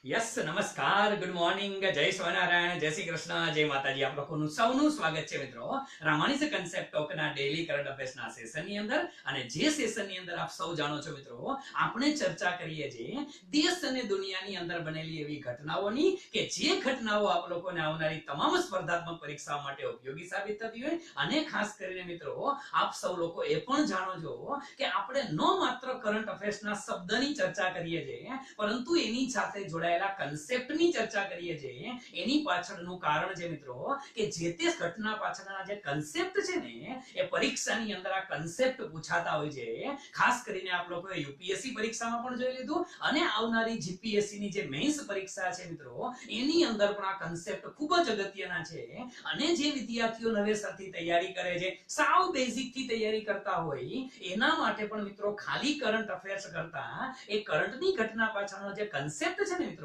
Yes નમસ્કાર, good morning, જય સ્વામિનારાયણ, જય શ્રી કૃષ્ણ, જય માતાજી. આપ લોકોનું સૌનું સ્વાગત છે મિત્રો રામાણીઝ કન્સેપ્ટ ટોકના ડેઈલી કરંટ અફેર્સના સેશનની અંદર. અને જે સેશનની અંદર આપ સૌ જાણો છો મિત્રો, આપણે ચર્ચા કરીએ છીએ દેશ અને દુનિયાની અંદર બનેલી એવી ઘટનાઓની કે જે ઘટનાઓ આપ લોકોને આવનારી તમામ સ્પર્ધાત્મક પરીક્ષાઓ માટે ઉપયોગી સાબિત થતી હોય. અને ખાસ કરીને મિત્રો આપ સૌ લોકો એ પણ જાણો છો કે આપણે નો માત્ર કરંટ અફેર્સના શબ્દની ચર્ચા કરીએ છીએ, પરંતુ એની સાથે જોડાયેલા કન્સેપ્ટની ચર્ચા કરીએ છીએ. એની પાછળનું કારણ છે મિત્રો કે જે તે ઘટના પાછળના જે કન્સેપ્ટ છે ને, એ પરીક્ષાની અંદર આ કન્સેપ્ટ પૂછાતા હોય છે. ખાસ કરીને આપ લોકોએ યુપીએસસી પરીક્ષામાં પણ જોઈ લીધું, અને આવનારી જીપીએસસી ની જે મેઇન્સ પરીક્ષા છે મિત્રો, એની અંદર પણ આ કન્સેપ્ટ ખૂબ જ અગત્યના છે. અને જે વિદ્યાર્થીઓ નવેસરથી તૈયારી કરે છે, સાવ બેઝિક થી તૈયારી કરતા હોય, એના માટે પણ મિત્રો ખાલી કરંટ અફેર્સ કરતા એ કરંટની ઘટના પાછળનો જે કન્સેપ્ટ છે ને મિત્રો,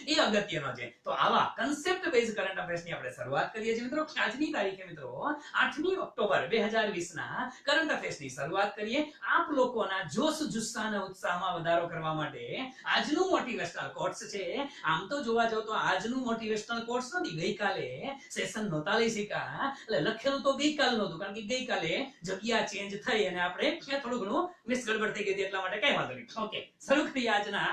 એ અગત્યનો છે. તો આવા કન્સેપ્ટ બેઝ કરંટ અફેર્સની આપણે શરૂઆત કરીએ છીએ મિત્રો. આજની તારીખે મિત્રો 8મી ઓક્ટોબર 2020 ના કરંટ અફેર્સની શરૂઆત કરીએ. આપ લોકોના જોશ જુસ્સા અને ઉત્સાહમાં વધારો કરવા માટે આજનું મોટિવેશનલ કોટ્સ છે. આમ તો જોવા જાવ તો આજનું મોટિવેશનલ કોટ્સ નથી, ગઈકાલે સેશન નહોતા લઈ શક્યા, એટલે લખેલું તો ગઈકાલનું હતું, કારણ કે ગઈકાલે જગ્યા ચેન્જ થઈ અને આપણે થોડું ઘણું મિસગડબડ થઈ ગઈ હતી, એટલા માટે કઈ વાંધો નહીં. ઓકે, શરૂ કરીએ આજના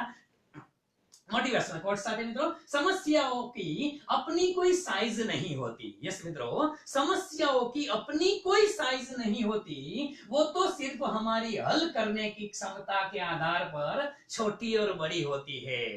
मोटिवेशनल कोट साथ मित्रों. समस्याओं की अपनी कोई साइज नहीं होती. यस मित्रों, समस्याओं की अपनी कोई साइज नहीं होती, वो तो सिर्फ हमारी हल करने की क्षमता के आधार पर छोटी और बड़ी होती है.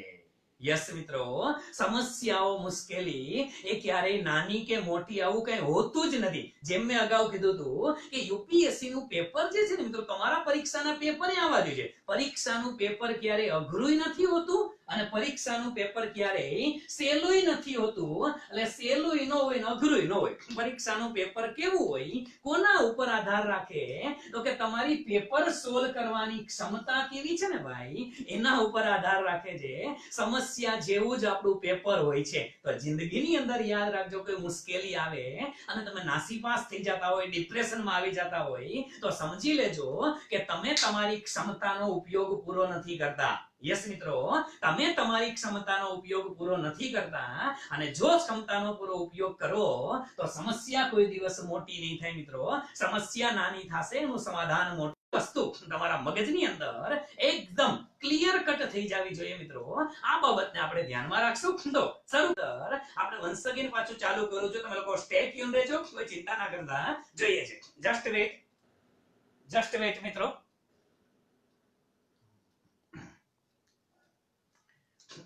યસ મિત્રો, સમસ્યાઓ મુશ્કેલી એ ક્યારેય નાની કે મોટી આવું કઈ હોતું જ નથી. જેમ મેં અગાઉ કીધું હતું કે યુપીએસસી નું પેપર જે છે ને મિત્રો, તમારા પરીક્ષાના પેપર આવવા જોઈએ. પરીક્ષાનું પેપર ક્યારેય અઘરું નથી હોતું, અને પરીક્ષાનું પેપર ક્યારેય સહેલું નથી હોતું. એટલે સહેલું ન હોય ને અઘરું ન હોય. પરીક્ષાનું પેપર કેવું હોય, કોના ઉપર આધાર રાખે, તો કે તમારી પેપર સોલ્વ કરવાની ક્ષમતા કેવી છે ને ભાઈ, એના ઉપર આધાર રાખે છે. સમસ્યા જેવું જ આપણું પેપર હોય છે. તો જિંદગીની અંદર યાદ રાખજો, કોઈ મુશ્કેલી આવે અને તમે નાસીપાસ થઈ જતા હોય, ડિપ્રેશનમાં આવી જતા હોય, તો સમજી લેજો કે તમે તમારી ક્ષમતાનો ઉપયોગ પૂરો નથી કરતા. યસ મિત્રો, તમે તમારી ક્ષમતાનો ઉપયોગ પૂરો નથી કરતા, અને જો ક્ષમતાનો પૂરો ઉપયોગ કરો તો સમસ્યા કોઈ દિવસ મોટી નહીં થાય મિત્રો. સમસ્યા નાની થશે, એનું સમાધાન મોટું. વસ્તુ તમારા મગજની અંદર એકદમ ક્લિયર કટ થઈ જવી જોઈએ મિત્રો. આ બાબતને આપણે ધ્યાનમાં રાખશું. તો શરૂ કર આપણે વન્સ અગેન પાછું ચાલુ કરું છું. તમે લોકો સ્ટે ટ્યુન રહેજો, કોઈ ચિંતા ના કરતા. જોઈએ છે, જસ્ટ વેટ મિત્રો.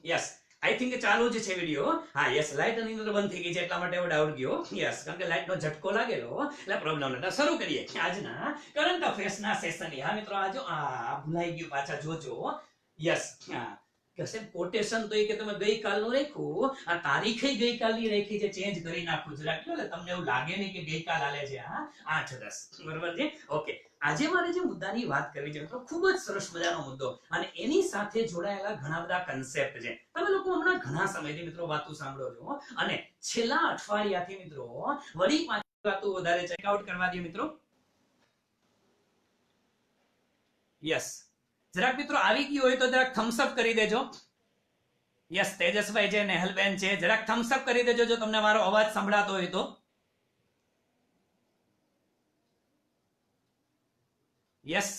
યસ, આઈ થિંક ચાલુ જ છે વિડિયો. હા યસ, લાઈટ ની અંદર બંધ થઈ ગઈ છે, એટલા માટે એવો ડાઉટ ગયો. યસ, કારણ કે લાઈટ નો ઝટકો લાગેલો, એટલે પ્રોબ્લેમ નતો. શરૂ કરીએ આજના કરંટ અફેર્સ ના સેશન. હા મિત્રો, આજો આ ભૂલાઈ ગયું, પાછા જોજો. યસ, હા કસે કોટેશન તો એ કે તમે ગઈકાલનું રાખ્યું, આ તારીખે ગઈકાલની રાખી છે, ચેન્જ કરી નાખું જરાક, એટલે તમને એવું લાગે નહીં કે ગઈકાલ આલે છે. હા 8-10 બરાબર છે. ઓકે, આજે મારે જે મુદ્દાની વાત કરવી છે મિત્રો, ખૂબ જ સરસ મજાનો મુદ્દો, અને એની સાથે જોડાયેલા ઘણા બધા કન્સેપ્ટ છે. તમે લોકો હમણાં ઘણા સમયથી મિત્રો વાતો સાંભળો છો, અને છેલ્લા અઠવાડિયાથી મિત્રો વળી પાછી વાતો વધારે ચેકઆઉટ કરવા દે મિત્રો. યસ, જરાક મિત્રો આવી ગયું હોય તો જરાક થમ્સ અપ કરી દેજો. યસ, તેજસભાઈ છે, નેહલબેન છે, જરાક થમ્સ અપ કરી દેજો જો તમને મારો અવાજ સંભળાતો હોય તો. યસ,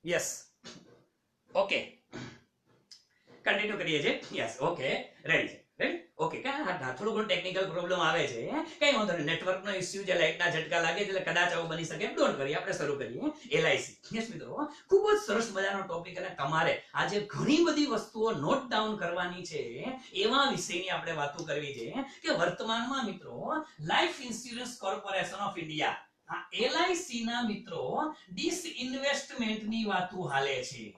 યસ, ઓકે, કન્ટિન્યુ કરીએ છીએ. યસ, ઓકે, રેડી છે, રેડી. ઓકે, થોડું ઘણું ટેકનિકલ પ્રોબ્લેમ આવે છે, કઈ વાંધો નહીં. નેટવર્કનો ઇશ્યુ છે, લાઇટના ઝટકા લાગે છે, એટલે કદાચ આવું બની શકે. ડોન્ટ વરી, આપણે શરૂ કરીએ. એલઆઈસી. યસ મિત્રો, ખૂબ જ સરસ મજાનો ટોપિક, અને તમારે આજે ઘણી બધી વસ્તુઓ નોટ ડાઉન કરવાની છે. એવા વિષયની આપણે વાતો કરવી છે કે વર્તમાનમાં મિત્રો life insurance corporation of India, આ એલઆઈસી ના મિત્રો ડિસઇન્વેસ્ટમેન્ટની વાતો હાલે છે.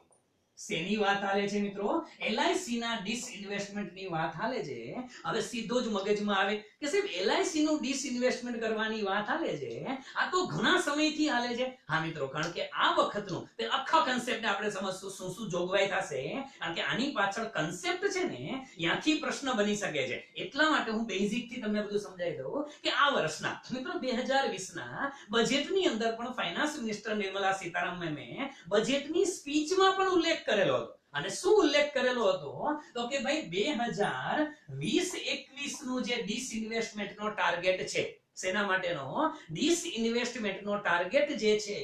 શેની વાત હાલે છે મિત્રો? LIC ના ડિસઇન્વેસ્ટમેન્ટ ની વાત હાલે છે. હવે સીધો જ મગજમાં આવે કે સાહેબ LIC નું ડિસઇન્વેસ્ટમેન્ટ કરવાની વાત હાલે છે, આ તો ઘણા સમયથી હાલે છે. હા મિત્રો, કારણ કે આ વખતનું તે આખા કન્સેપ્ટને આપણે સમજશું શું શું જોગવાઈ થશે, કારણ કે આની પાછળ કન્સેપ્ટ છે ને ત્યાંથી પ્રશ્ન બની શકે છે. એટલા માટે હું બેઝિક થી તમને બધું સમજાવી દઉં કે આ વર્ષના મિત્રો 2020 ના બજેટની અંદર પણ ફાઇનાન્સ મિનિસ્ટર નિર્મલા સીતારામને બજેટની સ્પીચમાં પણ ઉલ્લેખ કરેલો હતો. અને શું ઉલ્લેખ કરેલો હતો તો કે ભાઈ 2020-21 નું જે ડિસઇન્વેસ્ટમેન્ટ નો ટાર્ગેટ છે, સેના માટેનો ડિસઇન્વેસ્ટમેન્ટ નો ટાર્ગેટ જે છે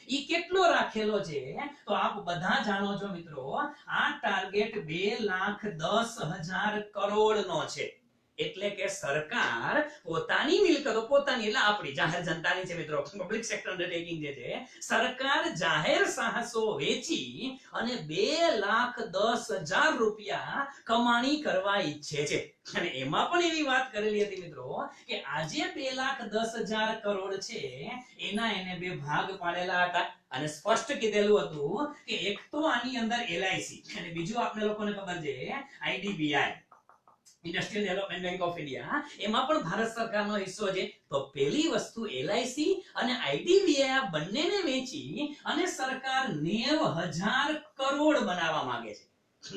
ઈ કેટલો રાખેલો છે તો આપ બધા જાણો છો મિત્રો, આ ટાર્ગેટ 2,10,000 કરોડ નો છે. એટલે કે સરકાર પોતાની મિલકતો, પોતાની એટલે આપણી જાહેર જનતાની છે મિત્રો, પબ્લિક સેક્ટર અંડરટેકિંગ જે છે, સરકાર જાહેર સાહસો વેચી અને 2,10,000 રૂપિયા કમાણી કરવા ઈચ્છે છે. અને એમાં પણ એવી વાત કરેલી હતી મિત્રો કે આજે 2,10,000 કરોડ છે એના એને બે ભાગ પાડેલા હતા. અને સ્પષ્ટ કીધેલું હતું કે એક તો આની અંદર LIC અને બીજું આપણે લોકોને ખબર છે IDBI, industrial development bank of India, એમાં પણ ભારત સરકારનો હિસ્સો છે. તો પહેલી વસ્તુ LIC અને IDBI આ બંનેને વેચી અને સરકાર 90,000 કરોડ બનાવવા માંગે છે.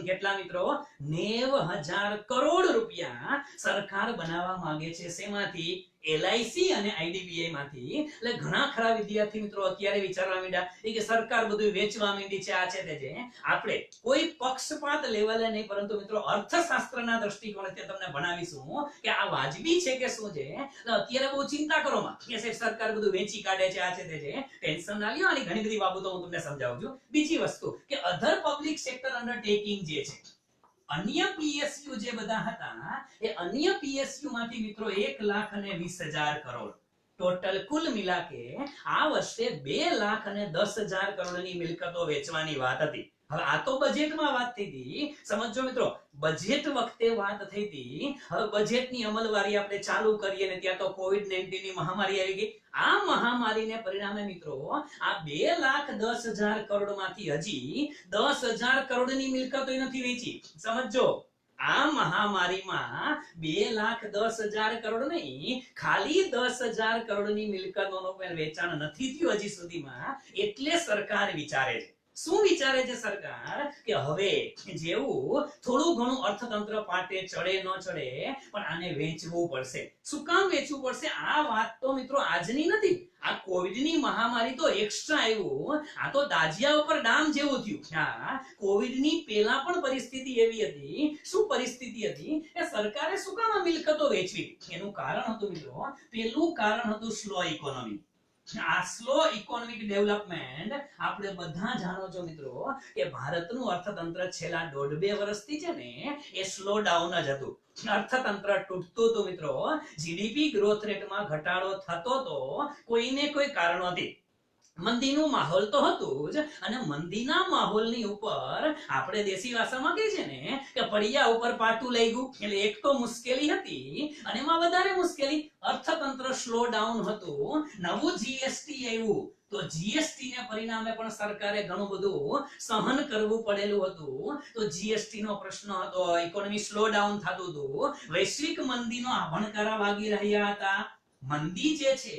કેટલા મિત્રો? 90,000 કરોડ રૂપિયા સરકાર બનાવવા માંગે છે. શેમાંથી? LIC અને IDBI માંથી. એટલે ઘણા ખરા વિદ્યાર્થી મિત્રો અત્યારે વિચારવા માંડ્યા કે સરકાર બધું વેચવા માંડી છે, આ છે તે છે. આપણે કોઈ પક્ષપાત લેવલે નહીં, પરંતુ મિત્રો અર્થશાસ્ત્રના દ્રષ્ટિકોણથી તમને ભણાવીશું કે આ વાજબી છે કે શું છે. અત્યારે બહુ ચિંતા કરો માં કે સરકાર બધું વેચી કાઢે છે, આ છે તે છે. ટેન્શન ના લ્યો, આની ઘણી બધી બાબતો હું તમને સમજાવું છું. બીજી વસ્તુ કે અધર પબ્લિક સેક્ટર અંડરટેકિંગ જે છે, અન્ય PSU જે બધા હતા, એ અન્ય PSU માંથી મિત્રો 1,20,000 કરોડ ટોટલ કુલ મિલા કે આ વર્ષે 2,10,000 કરોડની મિલકતો વેચવાની વાત હતી. હવે આ તો બજેટમાં વાત થઈ હતી, સમજો મિત્રો, બજેટ વખતે વાત થઈ હતી. હવે બજેટની અમલવારી આપણે ચાલુ કરીએ ને ત્યાં તો COVID-19 ની મહામારી આવી ગઈ. આ મહામારીને પરિણામે મિત્રો આ 2,10,000 કરોડ માંથી હજી 10,000 કરોડની મિલકતો નથી વેચી. સમજો, આ મહામારીમાં 2,10,000 કરોડ નહીં, ખાલી 10,000 કરોડની મિલકતોનો વેચાણ નથી થયું હજી સુધીમાં. એટલે સરકાર વિચારે છે, શું વિચારે છે સરકાર કે હવે જેવું થોડું ઘણું અર્થતંત્ર પાટે ચડે ન ચડે, પણ આને વેચવું પડશે. શું કામ વેચવું પડશે? આ વાત તો મિત્રો આજની નથી. આ કોવિડની મહામારી તો એક્સ્ટ્રા આવ્યું. આ તો દાજિયા ઉપર ડામ જેવું થયું. હા, કોવિડની પહેલા પણ પરિસ્થિતિ એવી હતી. શું પરિસ્થિતિ હતી કે સરકારે શું કામ આ મિલકતો વેચવી? એનું કારણ હતું મિત્રો, પહેલું કારણ હતું સ્લો ઇકોનોમી. આ સ્લો ઇકોનોમિક ડેવલપમેન્ટ આપણે બધા જાણો છો મિત્રો કે ભારતનું અર્થતંત્ર છેલ્લા 1.5-2 વર્ષથી છે ને એ સ્લો ડાઉન જ હતું. અર્થતંત્ર તૂટતું હતું મિત્રો. GDP ગ્રોથ રેટમાં ઘટાડો થતો તો કોઈને કોઈ કારણોથી. મંદીનું માહોલ તો હતું જ, અને મંદીના માહોલની ઉપર આપણે દેશી ભાષામાં કહે છે ને કે પડિયા ઉપર પાટું લઈ ગયું. એટલે એક તો મુશ્કેલી હતી, અને એમાં વધારે મુશ્કેલી અર્થતંત્ર સ્લો ડાઉન હતું. નવું GST આવ્યું તો GST ને પરિણામે પણ સરકારે ઘણું બધું સહન કરવું પડેલું હતું. તો GST નો પ્રશ્ન હતો, ઇકોનોમી સ્લો ડાઉન થતું હતું, વૈશ્વિક મંદીનો ભણકારા વાગી રહ્યા હતા. મંદી જે છે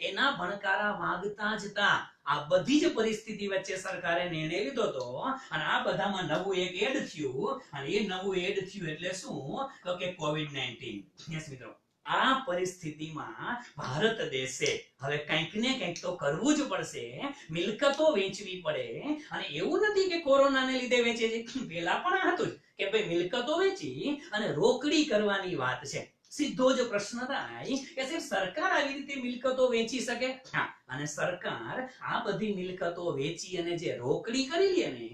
એના ભણકારા વાગતા જ હતા. આ બધી જ પરિસ્થિતિ વચ્ચે સરકારે નિર્ણય લીધો હતો, અને આ બધામાં નવું એક એડ થયું, અને એ નવું એડ થયું એટલે શું તો કે COVID-19. યસ મિત્રો, આ પરિસ્થિતિમાં ભારત દેશે હવે કંઈક ને કંઈક તો કરવું જ પડશે. મિલકતો વેચવી પડે. અને એવું નથી કે કોરોનાને લીધે વેચે છે, પેલા પણ હતું જ કે ભાઈ મિલકતો વેચી અને રોકડી કરવાની વાત છે. સીધો જ પ્રશ્ન થાય કે સરકાર આવી રીતે મિલકતો વેચી શકે? હા, અને સરકાર આ બધી મિલકતો વેચી અને જે રોકડી કરી લે ને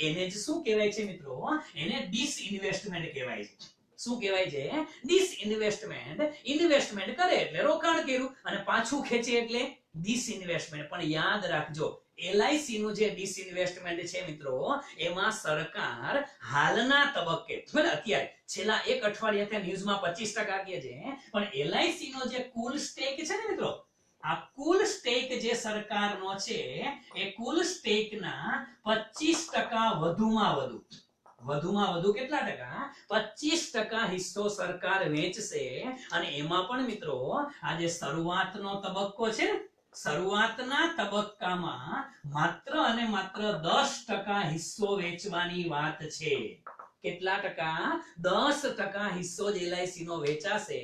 એને જ શું કહેવાય છે મિત્રો? એને ડિસઇન્વેસ્ટમેન્ટ કહેવાય છે. શું કહેવાય છે? ડિસઇન્વેસ્ટમેન્ટ. ઇન્વેસ્ટમેન્ટ કરે એટલે રોકાણ કર્યું, અને પાછું ખેંચે એટલે ડિસઇન્વેસ્ટમેન્ટ. પણ યાદ રાખજો, LIC નું જે ડિસઇન્વેસ્ટમેન્ટ છે મિત્રો, એમાં સરકાર હાલના તબક્કે, ભલે અત્યારે છેલ્લા એક અઠવાડિયાથી ન્યૂઝમાં 25% કહે છે, પણ LIC નો જે કુલ સ્ટેક છે ને મિત્રો, આ કુલ સ્ટેક જે સરકારનો છે એ કુલ સ્ટેકના 25% વધુમાં વધુ કેટલા ટકા 25% હિસ્સો સરકાર વેચશે અને એમાં પણ મિત્રો આ જે શરૂઆતનો તબક્કો છે ને શરૂઆતના તબક્કામાં માત્ર અને માત્ર 10% હિસ્સો વેચવાની વાત છે કેટલા ટકા 10% હિસ્સો જ LIC નો વેચાશે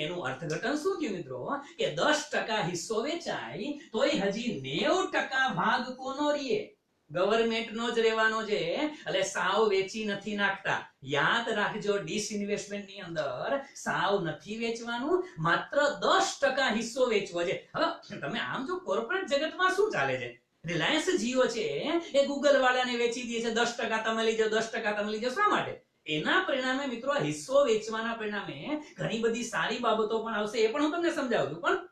એનું અર્થઘટન શું થયું મિત્રો કે 10% હિસ્સો વેચાય તોય હજી 90% ભાગ કોનો રહે ગવર્નમેન્ટ નો જ રહેવાનો છે એટલે સાવ વેચી નથી નાખતા યાદ રાખજો ડિસઇન્વેસ્ટમેન્ટ ની અંદર સાવ નથી વેચવાનું માત્ર 10% હિસ્સો વેચવો છે હવે તમે આમ જો કોર્પોરેટ જગતમાં શું ચાલે છે રિલાયન્સ જીઓ છે એ ગૂગલ વાળાને વેચી દે છે 10% તમે લઈ જાઓ 10% તમે લઈ જાઓ શા માટે એના પરિણામે મિત્રો હિસ્સો વેચવાના પરિણામે ઘણી બધી સારી બાબતો પણ આવશે એ પણ હું તમને સમજાવું છું પણ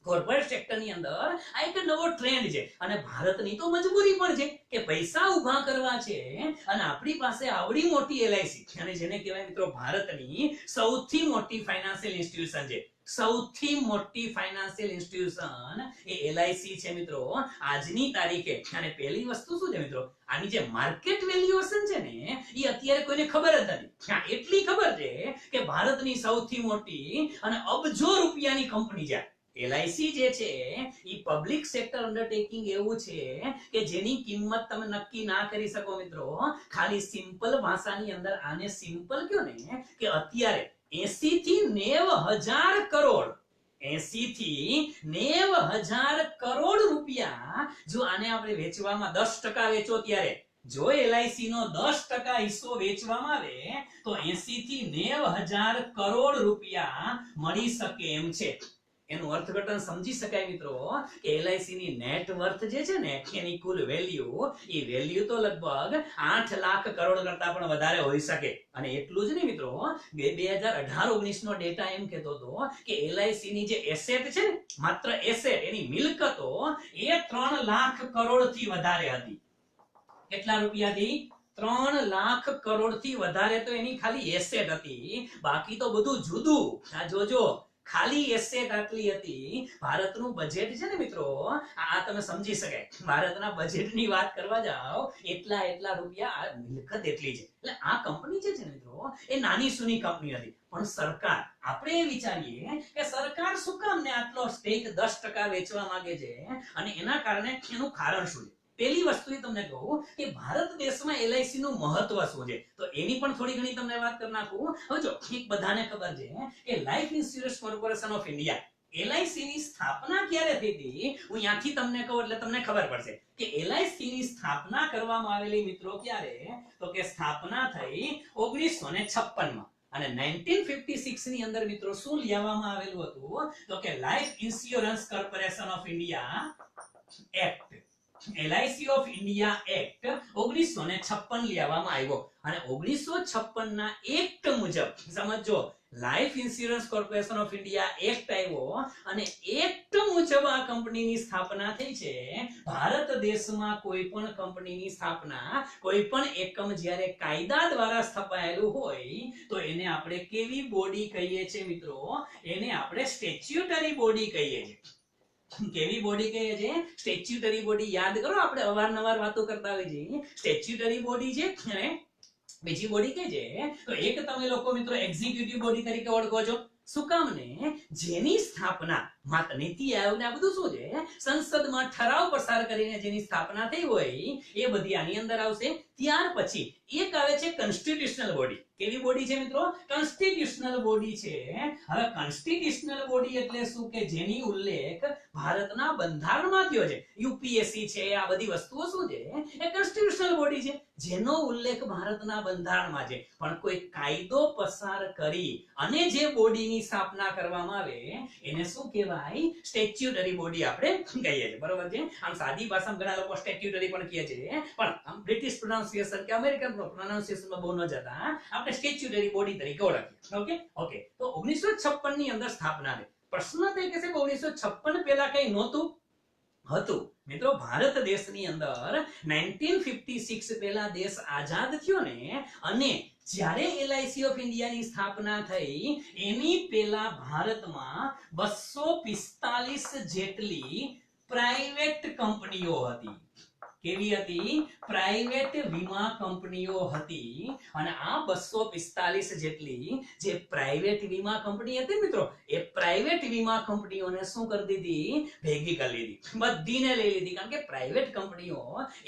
કોર્પોરેટ સેક્ટર ની અંદર આ એક નવો ટ્રેન્ડ છે અને ભારતની તો મજબૂરી પણ છે કે પૈસા ઊભા કરવા છે અને આપણી પાસે આવડી મોટી LIC અને જેને કહેવાય મિત્રો ભારતની સૌથી મોટી ફાઇનાન્શિયલ ઇન્સ્ટિટ્યુશન છે સૌથી મોટી ફાઇનાન્શિયલ ઇન્સ્ટિટ્યુશન એ LIC છે મિત્રો આજની તારીખે અને પહેલી વસ્તુ શું છે મિત્રો આની જે માર્કેટ વેલ્યુએશન છે ને એ અત્યારે કોઈને ખબર જ નથી એટલી ખબર છે કે ભારતની સૌથી મોટી અને અબજો રૂપિયાની કંપની છે LIC જે છે ઈ પબ્લિક સેક્ટર અન્ડરટેકિંગ એવું છે કે જેની કિંમત તમે નક્કી ના કરી શકો મિત્રો ખાલી સિમ્પલ ભાષાની અંદર આને સિમ્પલ કયો ને કે અત્યારે 80 થી 90,000 કરોડ 80 થી 90,000 કરોડ રૂપિયા જો આને આપણે વેચવામાં 10% વેચો ત્યારે જો LIC નો 10% હિસ્સો વેચવામાં આવે તો 80 થી 90,000 કરોડ રૂપિયા મળી શકે એમ છે એનું અર્થઘટન સમજી શકાય મિત્રો કે LIC ની નેટ વર્થ જે છે ને એની કુલ વેલ્યુ એ વેલ્યુ તો લગભગ 8 લાખ કરોડ કરતા પણ વધારે હોઈ શકે અને એટલું જ નહીં મિત્રો 2018-19 નો ડેટા એમ કહેતો હતો કે LIC ની જે એસેટ છે ને માત્ર એસેટ એની મિલકતો એ 3 લાખ કરોડ થી વધારે હતી કેટલા રૂપિયાથી 3 લાખ કરોડ થી વધારે તો એની ખાલી એસેટ હતી બાકી તો બધું જુદું આ જોજો ખાલી એસેટ આટલી હતી ભારતનું બજેટ છે ને મિત્રો આ તમે સમજી શકાય ભારતના બજેટની વાત કરવા જાઓ એટલા રૂપિયા આ મિલકત એટલી છે એટલે આ કંપની જે છે ને મિત્રો એ નાની સૂની કંપની હતી પણ સરકાર આપણે એ વિચારીએ કે સરકાર શું કામ ને આટલો સ્ટેક 10% વેચવા માંગે છે અને એના કારણે એનું કારણ શું છે પહેલી વસ્તુ એ તમને કહું કે ભારત દેશમાં LIC નું મહત્વ શું છે તો એની પણ થોડી ઘણી તમને વાત કરી નાખું હવે જો એક બધાને ખબર છે કે life insurance corporation of India LIC ની સ્થાપના ક્યારે થઈ હતી હું ત્યાંથી તમને કહું એટલે તમને ખબર પડશે કે LIC ની સ્થાપના કરવામાં આવેલી મિત્રો ક્યારે તો કે સ્થાપના થઈ 1956 માં અને 1956 ની અંદર મિત્રો શું લેવામાં આવેલું હતું તો કે life insurance corporation of India act LIC of India act 1956 લેવામાં આવ્યો અને 1956 ના એક્ટ મુજબ સમજો life insurance corporation of India act આવ્યો અને એક્ટ મુજબ આ કંપનીની સ્થાપના થઈ છે ભારત દેશમાં કોઈ પણ કંપનીની સ્થાપના કોઈ પણ એકમ જ્યારે કાયદા દ્વારા સ્થપાયેલું હોય તો એને આપણે કેવી બોડી કહીએ છીએ મિત્રો એને આપણે સ્ટેચ્યુટરી બોડી કહીએ છીએ કેવી બોડી કહીએ છે સ્ટેચ્યુટરી બોડી યાદ કરો આપણે અવારનવાર વાતો કરતા હોઈએ છીએ સ્ટેચ્યુટરી બોડી છે અને બીજી બોડી કે છે તો એક તમે લોકો મિત્રો એક્ઝિક્યુટિવ બોડી તરીકે ઓળખો છો શું કામ ને જેની સ્થાપના માત્ર નીતિ આયોગ ને આ બધું શું છે સંસદમાં ઠરાવ પસાર કરીને જેની સ્થાપના થઈ હોય એ બધી આની અંદર આવશે ત્યાર પછી એક આવે છે કોન્સ્ટિટ્યુશનલ બોડી કેવી બોડી છે મિત્રો કોન્સ્ટિટ્યુશનલ બોડી છે હવે કોન્સ્ટિટ્યુશનલ બોડી એટલે શું કે જેની ઉલ્લેખ ભારતના બંધારણમાં થયો છે UPSC છે આ બધી વસ્તુઓ શું છે એ કોન્સ્ટિટ્યુશનલ બોડી છે જેનો ઉલ્લેખ ભારતના બંધારણમાં છે પણ કોઈ કાયદો પસાર કરી અને જે બોડીની સ્થાપના કરવામાં આવે એને શું કહેવાય સ્ટેચ્યુટરી બોડી આપણે કહીએ છીએ બરોબર છે આમ સાદી ભાષામાં ઘણા લોકો સ્ટેચ્યુટરી પણ કહે છે પણ આમ બ્રિટિશ પ્રોનાઉન્સિએશન કે અમેરિકન પ્રોનાઉન્સિએશનમાં બહુ ન જતા આપણે સ્ટેચ્યુટરી બોડી તરીકે ઓળખીએ ઓકે તો 1956 ની અંદર સ્થાપના થઈ પ્રશ્ન તે કે છે 1956 પહેલા કઈ નહોતું હતું મિત્રો ભારત દેશની અંદર 1956 પહેલા દેશ આઝાદ થયો ને અને જ્યારે એલઆઈસી ઓફ ઇન્ડિયાની સ્થાપના થઈ એની પહેલા ભારતમાં 245 જેટલી પ્રાઇવેટ કંપનીઓ હતી. કેવી હતી? પ્રાઇવેટ વીમા કંપનીઓ હતી. અને આ 245 જેટલી જે પ્રાઇવેટ વીમા કંપની હતી મિત્રો, એ પ્રાઇવેટ વીમા કંપનીઓને શું કરી દીધી? ભેગી કરી લીધી, બધીને લઈ લીધી. કારણ કે પ્રાઇવેટ કંપનીઓ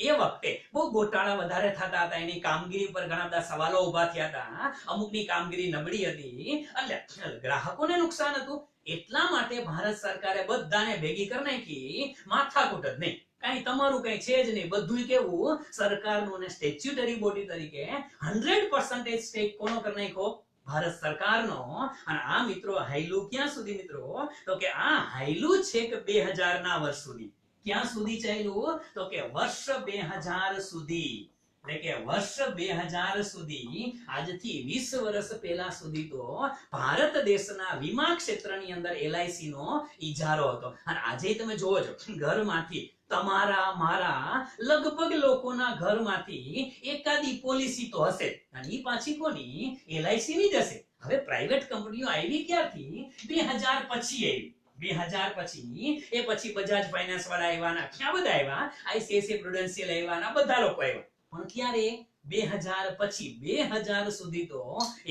એ વખતે બહુ ગોટાળા વધારે થતા હતા, એની કામગીરી પર ઘણા બધા સવાલો ઉભા થયા હતા, અમુકની કામગીરી નબળી હતી, એટલે ગ્રાહકોને નુકસાન હતું. એટલા માટે ભારત સરકારે બધાને ભેગી કરી નાખી. માથાકૂટ જ નહીં, કઈ તમારું કઈ છે જ નહીં, બધું કેવું સરકારનું. અને સ્ટેચ્યુટરી બોડી તરીકે 100% સ્ટેક કોનો કરી નાખ્યો? ભારત સરકારનો. અને આ મિત્રો હાઈલું ક્યાં સુધી મિત્રો? તો કે આ હાઈલું છે કે 2000 ના વર્ષ સુધી. ક્યાં સુધી ચાલ્યું? તો કે વર્ષ 2000 સુધી. એટલે કે વર્ષ 2000 સુધી, આજથી 20 વર્ષ પહેલા સુધી તો ભારત દેશના વીમા ક્ષેત્રની અંદર એલઆઈસી નો ઇજારો હતો. અને આજે તમે જોવો છો, ઘરમાંથી તમારા મારા લગભગ લોકોના ઘરમાંથી એકાદી પોલિસી તો હશે, અને ઈ પાછી કોની? એલઆઈસી ની જ હશે. હવે પ્રાઇવેટ કંપનીઓ આવી ક્યારથી? 2000 પછી આવી. 2000 પછી, એ પછી બજાજ ફાઇનાન્સ વાળા આવ્યા, ક્યાં બધા આવ્યા? આઈસીઆઈસીઆઈ પ્રુડેન્શિયલ આવ્યા, બધા લોકો આવ્યા. પણ ક્યારે? 2000 પછી. 2000 સુધી તો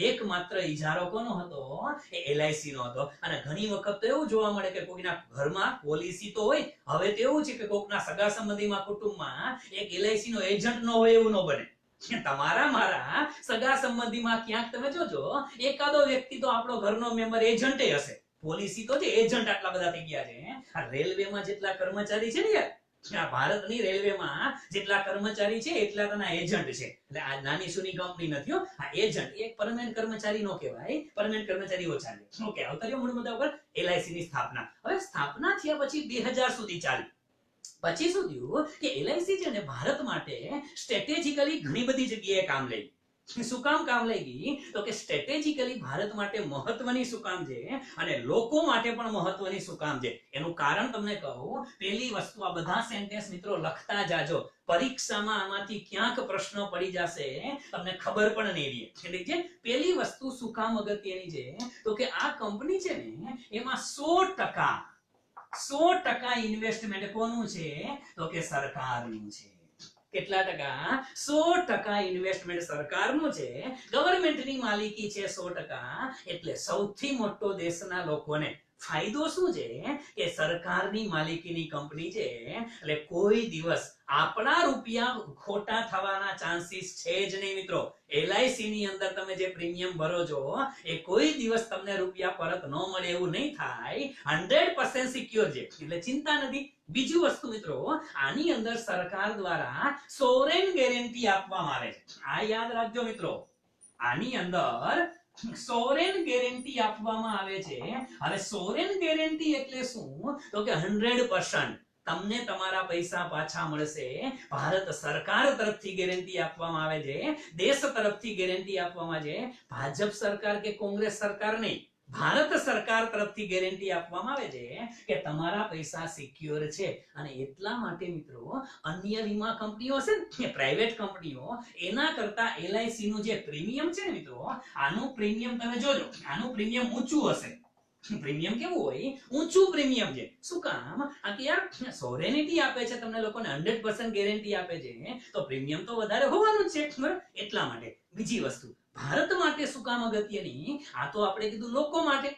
એકમાત્ર ઇજારો કોનો હતો? એ એલઆઈસી નો હતો. અને ઘણી વખત તો એવું જોવા મળે કે કોઈના ઘરમાં પોલિસી તો હોય, હવે તો એવું છે કે કોઈના સગા સંબંધીમાં કુટુંબમાં એક એલઆઈસી નો એજન્ટ ન હોય એવું ન બને. તમારા મારા સગા સંબંધીમાં ક્યાંક તમે જોજો એકાદો વ્યક્તિ તો આપણો ઘરનો મેમ્બર એજન્ટ હશે. પોલિસી તો છે, એજન્ટ આટલા બધા થઈ ગયા છે. આ રેલવેમાં જેટલા કર્મચારી છે ને યાર, ભારતની રેલવેમાં જેટલા કર્મચારી છે એટલા તેના એજન્ટ છે. એટલે આ નાની સુની કંપની નથી હો. આ એજન્ટ એક પરમેનન્ટ કર્મચારી નો કહેવાય, પરમેનન્ટ કર્મચારી ઓછા છે. ઓકે, આવતા મૂળ મુદ્દા ઉપર એલઆઈસી ની સ્થાપના. હવે સ્થાપના થયા પછી 2000 સુધી ચાલી. પછી શું થયું કે એલઆઈસી છે ને ભારત માટે સ્ટ્રેટેજિકલી ઘણી બધી જગ્યાએ કામ લઈ. શું કામ કામ લઈ ગઈ? તો કે સ્ટ્રેટેજિકલી ભારત માટે મહત્વની શું કામ છે, અને લોકો માટે પણ મહત્વની શું કામ છે. એનું કારણ તમને કહું. પહેલી વસ્તુ, આ બધા સેન્ટેન્સ મિત્રો લખતા જાજો, પરીક્ષામાં આમાંથી ક્યાંક પ્રશ્ન પડી જશે, તમને ખબર પણ નહીં રહે. એટલે જે પહેલી વસ્તુ શું કામ અગત્યની છે, તો કે આ કંપની છે ને એમાં 100% ઇન્વેસ્ટમેન્ટ કોનું છે? તો કે સરકારનું છે. કેટલા ટકા? 100% ઇન્વેસ્ટમેન્ટ સરકારનું છે. ગવર્નમેન્ટની માલિકી છે 100%. એટલે સૌથી મોટો દેશના લોકોને ફાયદો શું છે કે સરકારની માલિકીની કંપની છે, એટલે કોઈ દિવસ આપણા રૂપિયા ખોટા થવાના ચાન્સીસ છે જ નહીં મિત્રો. એલઆઈસી ની અંદર તમે જે પ્રીમિયમ ભરો છો એ કોઈ દિવસ તમને રૂપિયા પરત ન મળે એવું નહીં થાય. 100% સિક્યોર છે, એટલે ચિંતા નથી. બીજું વસ્તુ મિત્રો, આની અંદર સરકાર દ્વારા સોવરેન ગેરંટી આપવામાં આવે છે. આ યાદ રાખજો મિત્રો, આની અંદર સોવરેન ગેરંટી આપવામાં આવે છે. હવે સોવરેન ગેરંટી એટલે શું? તો કે 100% તમને તમારા પૈસા પાછા મળશે. ભારત સરકાર તરફથી ગેરંટી આપવામાં આવે છે, દેશ તરફથી ગેરંટી આપવામાં આવે છે. ભાજપ સરકાર કે કોંગ્રેસ સરકાર નહીં, ભારત સરકાર તરફથી ગેરંટી આપવામાં આવે છે કે તમારા પૈસા સિક્યોર છે. અને એટલા માટે મિત્રો અન્ય વીમા કંપનીઓ છે ને, પ્રાઇવેટ કંપનીઓ, એના કરતા એલઆઈસી નું જે પ્રીમિયમ છે ને મિત્રો, આનું પ્રીમિયમ તમે જોજો, આનું પ્રીમિયમ ઊંચું હશે. પ્રીમિયમ કેવું હોય? ઊંચું પ્રીમિયમ છે. શું કામ? આ કે યાર સોવરેનિટી આપે છે તમને લોકોને, 100% ગેરંટી આપે છે, તો પ્રીમિયમ તો વધારે હોવાનું જ છે. એટલા માટે. બીજી વસ્તુ, ભારત માટે શું કામ અગત્યની? આ તો આપણે કીધું લોકો માટે.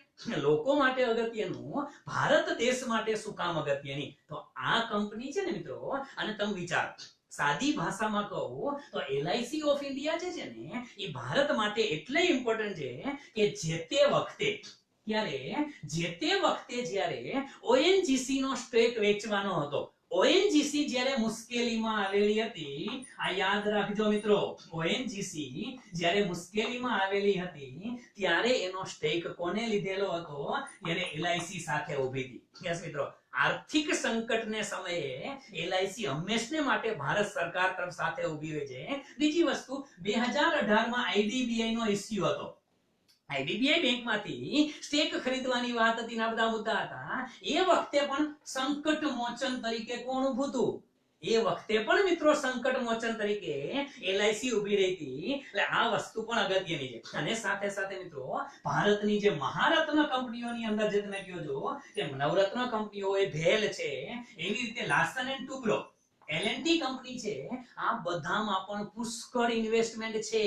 લોકો માટે અગત્યનું, ભારત દેશ માટે શું કામ અગત્યની? તો આ કંપની છે ને મિત્રો, અને તમે વિચારો, સાદી ભાષામાં કહું તો એલઆઈસી ઓફ ઇન્ડિયા છે ને, એ ભારત માટે એટલે ઇમ્પોર્ટન્ટ છે કે જે તે વખતે જ્યારે ઓએનજીસી નો સ્ટેક વેચવાનો હતો, ઓએનજીસી જ્યારે મુશ્કેલીમાં આવેલી હતી, આ યાદ રાખજો મિત્રો, ઓએનજીસી જ્યારે મુશ્કેલીમાં આવેલી હતી ત્યારે એનો સ્ટેક કોને લીધેલો હતો? એને એલઆઈસી સાથે ઊભી હતી. યસ મિત્રો, આર્થિક સંકટને સમયે એલઆઈસી હંમેશને માટે ભારત સરકાર તરફ સાથે ઊભી હોય છે. બીજી વસ્તુ, 2018 માં આઈડીબીઆઈ નો ઇસ્યુ હતો. આઈડીબીઆઈ બેંકમાંથી સ્ટેક ખરીદવાની વાત હતી, ના બધા મુદ્દા હતા. એ વખતે પણ સંકટ મોચન તરીકે કોણ ઊભું હતું? એ વખતે પણ મિત્રો સંકટ મોચન તરીકે LIC ઊભી રહી હતી. એટલે આ વસ્તુ પણ અગત્યની છે. અને સાથે સાથે મિત્રો ભારતની જે મહારત્ન કંપનીઓની અંદર જે તમે કહો છો કે નવરત્ન કંપનીઓ એ ભેલ છે, એવી રીતે Larsen and Toubro, L&T company છે, આ બધામાં પણ પુષ્કળ ઇન્વેસ્ટમેન્ટ છે.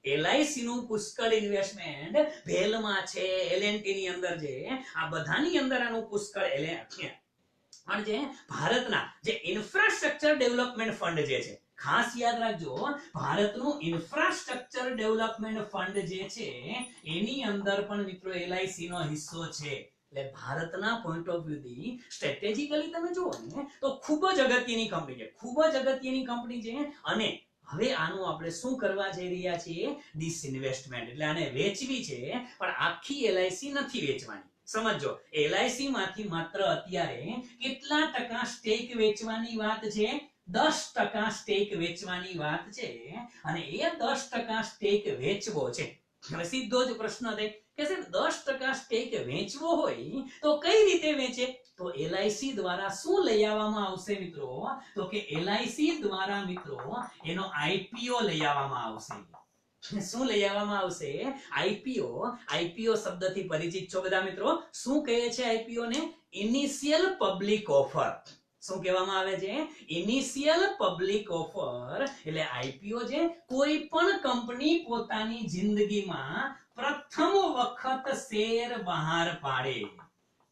LIC નું પુષ્કળ ઇન્વેસ્ટમેન્ટ ભેલમાં છે, L&T ની અંદર છે, આ બધાની અંદર આનું પુષ્કળ પણ જે ભારતના જે ઇન્ફ્રાસ્ટ્રક્ચર ડેવલપમેન્ટ ફંડ જે છે, ખાસ યાદ રાખજો, ભારતનું ઇન્ફ્રાસ્ટ્રક્ચર ડેવલપમેન્ટ ફંડ જે છે એની અંદર પણ મિત્રો LIC નો હિસ્સો છે. એટલે ભારતના પોઈન્ટ ઓફ વ્યૂ થી સ્ટ્રેટેજિકલી તમે જુઓ ને તો ખૂબ જ અગત્યની કંપની છે, ખૂબ જ અગત્યની કંપની છે. અને હવે આનું આપણે શું કરવા જઈ રહ્યા છીએ? ડિસઇન્વેસ્ટમેન્ટ, એટલે આને વેચવી છે, પણ આખી LIC નથી વેચવાની. સમજો, LIC માંથી માત્ર અત્યારે કેટલા ટકા સ્ટેક વેચવાની વાત છે? 10% સ્ટેક વેચવાની વાત છે. અને એ 10% સ્ટેક વેચવો છે. હવે સીધો જ પ્રશ્ન થાય કે સાહેબ 10% સ્ટેક વેચવો હોય તો કઈ રીતે વેચે? તો LIC દ્વારા શું લઈ આવવામાં આવશે મિત્રો? તો કે LIC દ્વારા મિત્રો એનો IPO લઈ આવવામાં આવશે. શું લઈ આવવામાં આવશે? IPO શબ્દથી પરિચિત છો બધા મિત્રો? શું કહે છે IPO ને? Initial public offer. શું કહેવામાં આવે છે? Initial public offer. એટલે IPO છે, કોઈ પણ કંપની પોતાની જિંદગીમાં પ્રથમ વખત શેર બહાર પાડે.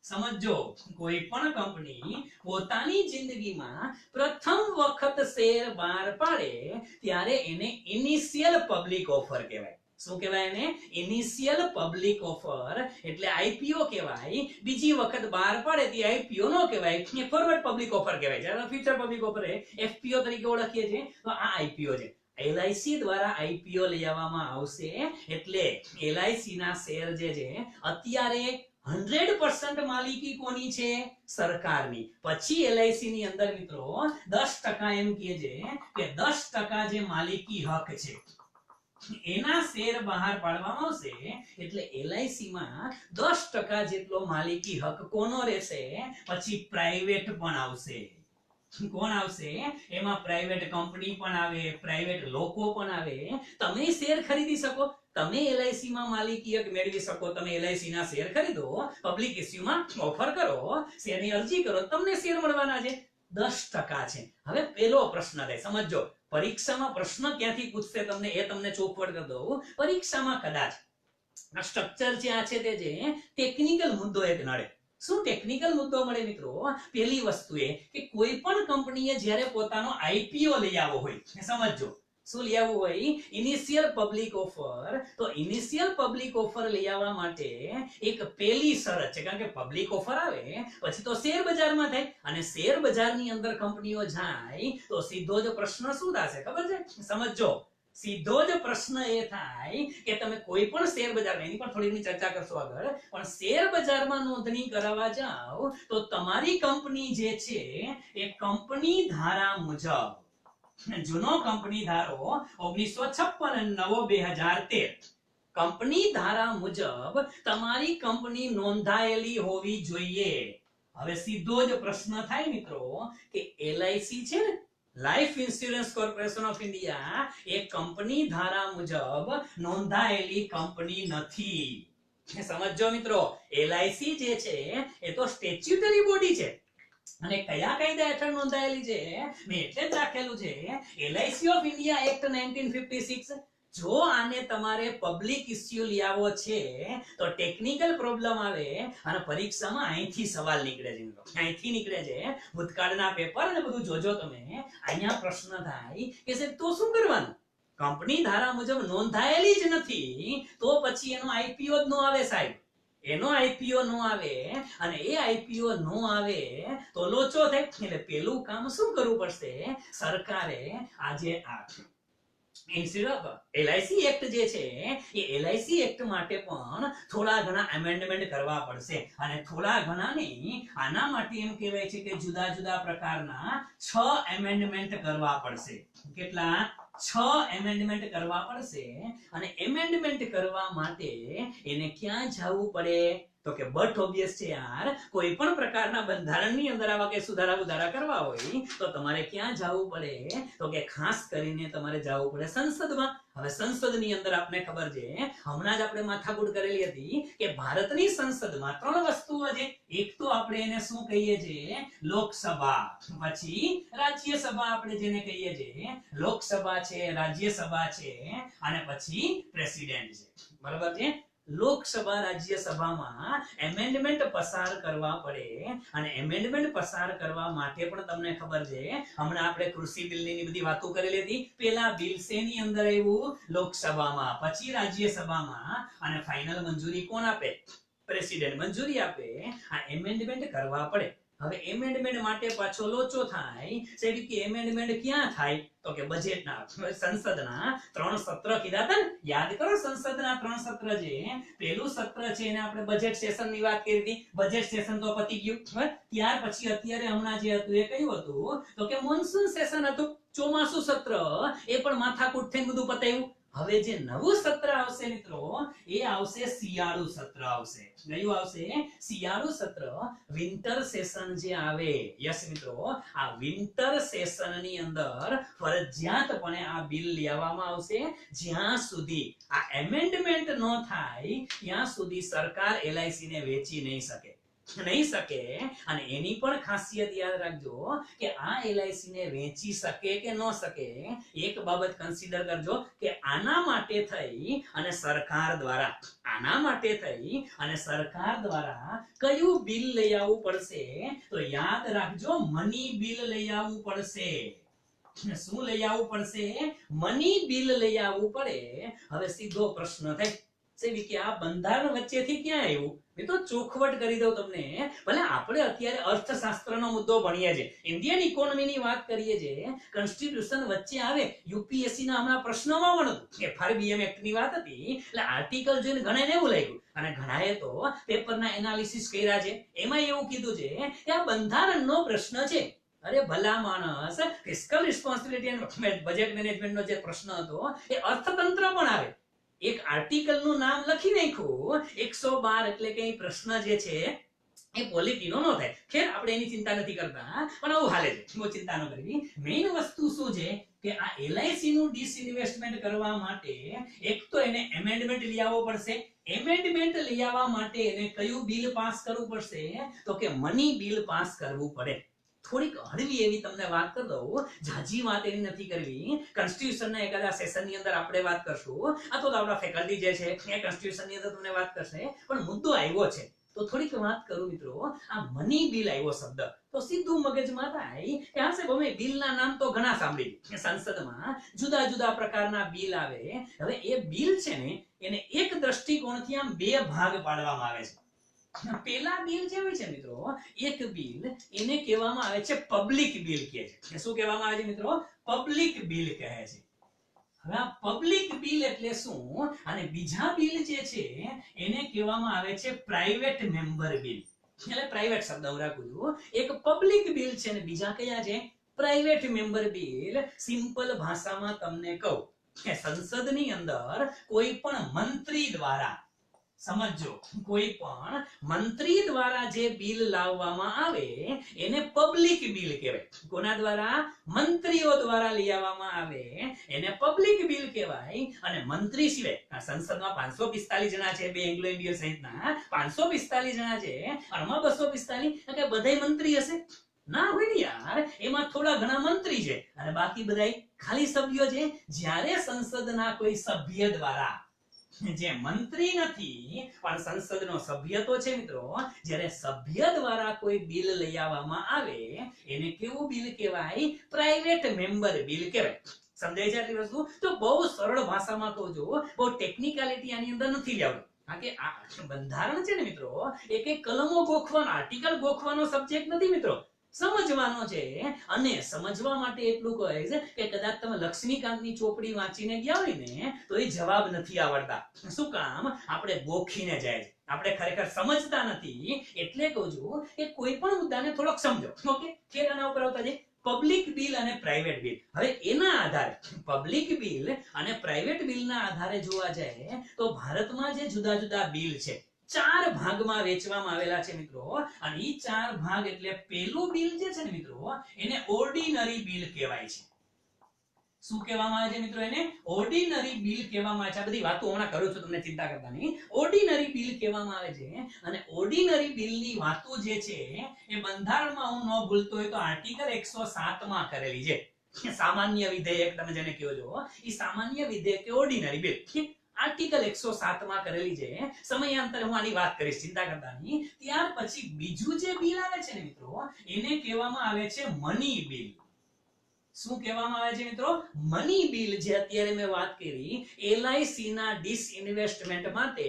સમજો, કોઈ પણ કંપની પોતાની જિંદગીમાં પ્રથમ વખત શેર બહાર પાડે ત્યારે એને ઇનિશિયલ પબ્લિક ઓફર કહેવાય. શું કહેવાય એને? Initial public offer. એટલે IPO કહેવાય. બીજી વખત બહાર પાડે તે IPO નો કહેવાય, એ ફોરવર્ડ પબ્લિક ઓફર કહેવાય. જ્યારે ફ્યુચર પબ્લિક ઓફર FPO તરીકે ઓળખીએ છીએ, તો આ IPO છે. LIC દ્વારા IPO લઈ આવવામાં આવશે. એટલે LIC ના શેર જે છે અત્યારે 100% માલિકી કોની છે? સરકારની. પછી LIC ની અંદર મિત્રો 10% એમ કહે છે કે 10% જે માલિકી હક છે એના શેર બહાર પાડવામાં આવશે. એટલે LIC માં 10% જેટલો માલિકી હક કોનો રહેશે? પછી પ્રાઇવેટ પણ આવશે. કોણ આવશે? એમાં પ્રાઇવેટ કંપની પણ આવે, પ્રાઇવેટ લોકો પણ આવે. તમે શેર ખરીદી શકો, તમે LIC માં માલિકી હક મેળવી શકો. તમે LIC ના શેર ખરીદો, પબ્લિક ઇસ્યુમાં ઓફર કરો, શેરની અરજી કરો, તમને શેર મળવાના છે. 10% છે. હવે પહેલો પ્રશ્ન થાય, સમજો, પરીક્ષામાં પ્રશ્ન ક્યાંથી પૂછશે તમને એ તમને ચોખવટ કરી દઉં. પરીક્ષામાં કદાચ આ સ્ટ્રક્ચર જે આ છે તે જે ટેકનિકલ મુદ્દો એક નડે. શું ટેકનિકલ મુદ્દો મળે મિત્રો? પહેલી વસ્તુ એ કે કોઈ પણ કંપનીએ જ્યારે પોતાનો IPO લઈ આવવો હોય, સમજો, શું લઈ આવવું હોય? Initial public offer. તો ઇનિશિયલ પબ્લિક ઓફર લઈ આવવા માટે એક પહેલી શરત છે, કારણ કે પબ્લિક ઓફર આવે પછી તો શેર બજારમાં થાય, અને શેર બજારની અંદર કંપનીઓ જાય તો સીધો જ પ્રશ્ન શું થશે ખબર છે? સમજો, સીધો જ પ્રશ્ન એ થાય કે તમે કોઈ પણ શેર બજારમાં, એની પણ થોડી ઘણી ચર્ચા કરશો આગળ, પણ શેર બજારમાં નોંધણી કરાવવા જાઓ તો તમારી કંપની જે છે એ કંપની ધારા મુજબ, જૂનો કંપની ધારો 1956 નવો 2013, કંપની ધારા મુજબ તમારી કંપની નોંધાયેલી હોવી જોઈએ. હવે સીધો જ પ્રશ્ન થાય મિત્રો કે LIC છે ને, life insurance corporation of India, A company ધારા મુજબ નોંધાયેલી કંપની નથી. સમજો મિત્રો, LIC જે છે એ તો સ્ટેચ્યુટરી બોડી છે. અને કયા કાયદા હેઠળ નોંધાયેલી છે? મેં એટલે જ રાખેલું છે LIC ઓફ ઇન્ડિયા એક્ટ 1956. જો આને તમારે પબ્લિક ઇસ્યુ લાવવો છે તો ટેકનિકલ પ્રોબ્લેમ આવે અને પરીક્ષામાં અહીંથી સવાલ નીકળે છે મિત્રો, અહીંથી નીકળે છે. ભૂતકાળના પેપર અને બધું જોજો તમે. અહીંયા પ્રશ્ન થાય કે સાહેબ તો શું કરવાનું? કંપની ધારા મુજબ નોંધાયેલી જ નથી તો પછી એનો IPO જ નો આવે સાહેબ. એનો IPO નો આવે, અને એ IPO નો આવે તો લોચો થાય. એટલે પેલું કામ શું કરવું પડશે? સરકારે આજે આ LIC એક્ટ જે છે એ LIC એક્ટ માટે પણ થોડા ઘણા એમેન્ડમેન્ટ કરવા પડશે. અને થોડા ઘણા નહીં, આના માટે એમ કહેવાય છે કે જુદા જુદા પ્રકારના 6 એમેન્ડમેન્ટ કરવા પડશે. કેટલા? 6 એમેન્ડમેન્ટ કરવા પડશે. અને એમેન્ડમેન્ટ કરવા માટે એને ક્યાં જવું પડે? તો કે બટ ઓબ્વિયસ છે યાર, કોઈ પણ પ્રકારના બંધારણની અંદર આવા કે સુધારા કરવા હોય તો તમારે ક્યાં જવું પડે? તો કે ખાસ કરીને તમારે જવું પડે સંસદમાં. હવે સંસદની અંદર આપને ખબર છે, હમણાં જ આપણે માથાકૂટ કરેલી હતી કે ભારતની સંસદમાં 3 વસ્તુઓ છે. એક તો આપણે એને શું કહીએ છીએ? લોકસભા. પછી રાજ્યસભા આપણે જેને કહીએ છીએ, લોકસભા છે, રાજ્યસભા છે, અને પછી પ્રેસિડેન્ટ છે. બરાબર છે? લોકસભા રાજ્યસભામાં એમેન્ડમેન્ટ પસાર કરવા પડે, અને એમેન્ડમેન્ટ પસાર કરવા માટે પણ તમને ખબર છે, હમણાં આપણે કૃષિ બિલની બધી વાતો કરેલી હતી. પેલા બિલ શેની અંદર આવ્યું? લોકસભામાં, પછી રાજ્યસભામાં, અને ફાઇનલ મંજૂરી કોણ આપે? પ્રેસિડેન્ટ મંજૂરી આપે. આ એમેન્ડમેન્ટ કરવા પડે. હવે એમેન્ડમેન્ટ માટે પાછો લોચો થાય. સેવી કે એમેન્ડમેન્ટ ક્યાં થાય? તો કે બજેટના, સંસદના 3 સત્ર કીધા હતા ને? યાદ કરો, સંસદના 3 સત્ર છે. પહેલું સત્ર છે એને આપણે બજેટ સેશનની વાત કરી હતી. બજેટ સેશન તો પતી ગયું. ત્યાર પછી અત્યારે હમણાં જે હતું એ કયું હતું? તો કે મોન્સૂન સેશન હતું, ચોમાસુ સત્ર. એ પણ માથાકૂટ થઈને બધું પતાવ્યું. હવે જે નવું સત્ર આવશે મિત્રો, એ આવશે શિયાળુ સત્ર આવશે. કયું આવશે? શિયાળુ સત્ર. વિન્ટર સેશન જે આવે, યસ મિત્રો, આ વિન્ટર સેશનની અંદર ફરજિયાતપણે આ બિલ લેવામાં આવશે. જ્યાં સુધી આ એમેન્ડમેન્ટ ન થાય ત્યાં સુધી સરકાર LIC ને વેચી નહીં શકે. અને એની પણ ખાસિયત યાદ રાખજો કે આ LIC ને વેચી શકે કે ન શકે, એક બાબત કન્સિડર કરજો કે આના માટે થઈ અને સરકાર દ્વારા કયું બિલ લઈ આવવું પડશે? તો યાદ રાખજો, મની બિલ લઈ આવવું પડશે. શું લઈ આવવું પડશે? મની બિલ લઈ આવવું પડે. હવે સીધો પ્રશ્ન થાય કે આ બંધારણ વચ્ચેથી ક્યાં આવ્યું? મેં તો ચોખવટ કરી દઉં તમને. ભલે આપણે અત્યારે અર્થશાસ્ત્રનો મુદ્દો ભણીએ છીએ, ઇન્ડિયન ઇકોનોમીની વાત કરીએ છીએ, કોન્સ્ટિટ્યુશન વચ્ચે આવે. UPSC ના હમણાં પ્રશ્નોમાં પણ હતું, FRBM એક્ટની વાત હતી, એટલે આર્ટિકલ જોઈને ઘણાને એવું લાગ્યું, અને ઘણાએ તો પેપરના એનાલિસિસ કર્યા છે. એમાં એવું કીધું છે કે આ બંધારણનો પ્રશ્ન છે. અરે ભલા માણસ, ફિસ્કલ રિસ્પોન્સિબિલિટી અને બજેટ મેનેજમેન્ટનો જે પ્રશ્ન હતો એ અર્થતંત્ર પણ આવે. એક આર્ટિકલ નું નામ લખી નાખ્યું 112, એટલે કે પ્રશ્ન જે છે એ પોલિટીનો ન થાય. ખેર આપણે એની ચિંતા નથી કરતા, પણ આવું હાલે છે, બહુ ચિંતા ન કરવી. મેઇન વસ્તુ શું છે કે આ LIC નું ડિસઇન્વેસ્ટમેન્ટ કરવા માટે એક તો એને એમેન્ડમેન્ટ લઈ આવવો પડશે. એમેન્ડમેન્ટ લઈ આવવા માટે એને કયું બિલ પાસ કરવું પડશે? તો કે મની બિલ પાસ કરવું પડે. થોડીક હળવી એવી તમને વાત કરી દઉં, જાજી વાત એની નથી કરવી. કોન્સ્ટિટ્યુશનના એકાદા સેશનની અંદર આપણે વાત કરશું, અથવા તો આપણા ફેકલ્ટી જે છે એ કોન્સ્ટિટ્યુશનની અંદર તમને વાત કરશે. પણ મુદ્દો આવ્યો છે તો થોડીક વાત કરું મિત્રો. આ મની બિલ આવ્યો શબ્દ તો સીધું મગજમાં થાય કે હા સાહેબ, અમે બિલના નામ તો ઘણા સાંભળી. સંસદમાં જુદા જુદા પ્રકારના બિલ આવે. હવે એ બિલ છે ને, એને એક દ્રષ્ટિકોણથી આમ 2 ભાગ પાડવામાં આવે છે. પેલા બિલ જે હોય છે મિત્રો, એક બિલ એને કહેવામાં આવે છે પબ્લિક બિલ કહે છે. શું કહેવામાં આવે છે મિત્રો? પબ્લિક બિલ કહે છે. હવે આ પબ્લિક બિલ એટલે શું? અને બીજા બિલ જે છે એને કહેવામાં આવે છે પ્રાઇવેટ મેમ્બર બિલ. એટલે પ્રાઇવેટ શબ્દ હું રાખું છું. એક પબ્લિક બિલ છે અને બીજા કયા છે? Private member bill. સિમ્પલ ભાષામાં તમને કહું કે સંસદની અંદર કોઈ પણ મંત્રી દ્વારા, સમજો, કોઈ પણ મંત્રી દ્વારા જે બિલ લાવવામાં આવે એને પબ્લિક બિલ કહેવાય. કોના દ્વારા? મંત્રીઓ દ્વારા લઈ આવવામાં આવે એને પબ્લિક બિલ કહેવાય. અને મંત્રી સિવાય સંસદમાં 545 જણા છે, 2 એંગ્લો ઇન્ડિયન સહિતના 545 જણા છે, આમાં 245 કે બધાય મંત્રી હશે? ના હોય ને યાર, એમાં થોડા ઘણા મંત્રી છે અને બાકી બધાય ખાલી સભ્યો છે. જ્યારે સંસદના કોઈ સભ્ય દ્વારા, જે મંત્રી નથી પણ સંસદનો સભ્ય તો છે મિત્રો, જ્યારે સભ્ય દ્વારા કોઈ બિલ લઈ આવવામાં આવે એને કેવું બિલ કહેવાય? પ્રાઇવેટ મેમ્બર બિલ કહેવાય. સમજાય છે આટલી વસ્તુ? તો બહુ સરળ ભાષામાં કહું છું, બહુ ટેકનિકાલિટી આની અંદર નથી લેવાનું. કારણ કે આ બંધારણ છે ને મિત્રો, એક કલમો ગોખવાનો, આર્ટિકલ ગોખવાનો સબ્જેક્ટ નથી મિત્રો, સમજવાનો છે. અને સમજવા માટે એટલું કહે છે કે કદાચ તમે લક્ષ્મીકાંતની ચોપડી વાંચીને ગયા હોય ને તો એ જવાબ નથી આવડતા. શું કામ? આપણે ગોખીને જાય છે, આપણે ખરેખર સમજતા નથી. એટલે કહું છું કે કોઈ પણ મુદ્દાને થોડોક સમજો. ઓકે, ખેર આના ઉપર આવતા જઈએ. પબ્લિક બિલ અને પ્રાઇવેટ બિલ. હવે એના આધારે, પબ્લિક બિલ અને પ્રાઇવેટ બિલના આધારે જોવા જાય તો ભારતમાં જે જુદા જુદા બિલ છે ચાર ભાગમાં વેચવામાં આવેલા છે મિત્રો, અને ઈ ચાર ભાગ એટલે પહેલું બિલ જે છે ને મિત્રો એને ઓર્ડિનરી બિલ કહેવાય છે. શું કહેવામાં આવે છે મિત્રો? એને ઓર્ડિનરી બિલ કહેવામાં આવે છે. આ બધી વાતો હમણાં કરું છું, તમને ચિંતા કરતા નહીં. ઓર્ડિનરી બિલ કહેવામાં આવે છે, અને ઓર્ડિનરી બિલની વાતો જે છે એ બંધારણમાં હું ન ભૂલતો હોય તો આર્ટિકલ 107 માં કરેલી છે. સામાન્ય વિધેયક તમે જેને કહો છો, એ સામાન્ય વિધેયક કે ઓર્ડિનરી બિલ આર્ટિકલ 107 માં કરેલી છે. સમયાંતરે હું આની વાત કરીશ, ચિંતા કરતા નહીં. ત્યાર પછી બીજું જે બિલ આવે છે ને મિત્રો એને કહેવામાં આવે છે મની બિલ. શું કહેવામાં આવે છે મિત્રો? Money bill. જે અત્યારે મેં વાત કરી, LIC ના ડિસઇન્વેસ્ટમેન્ટ માટે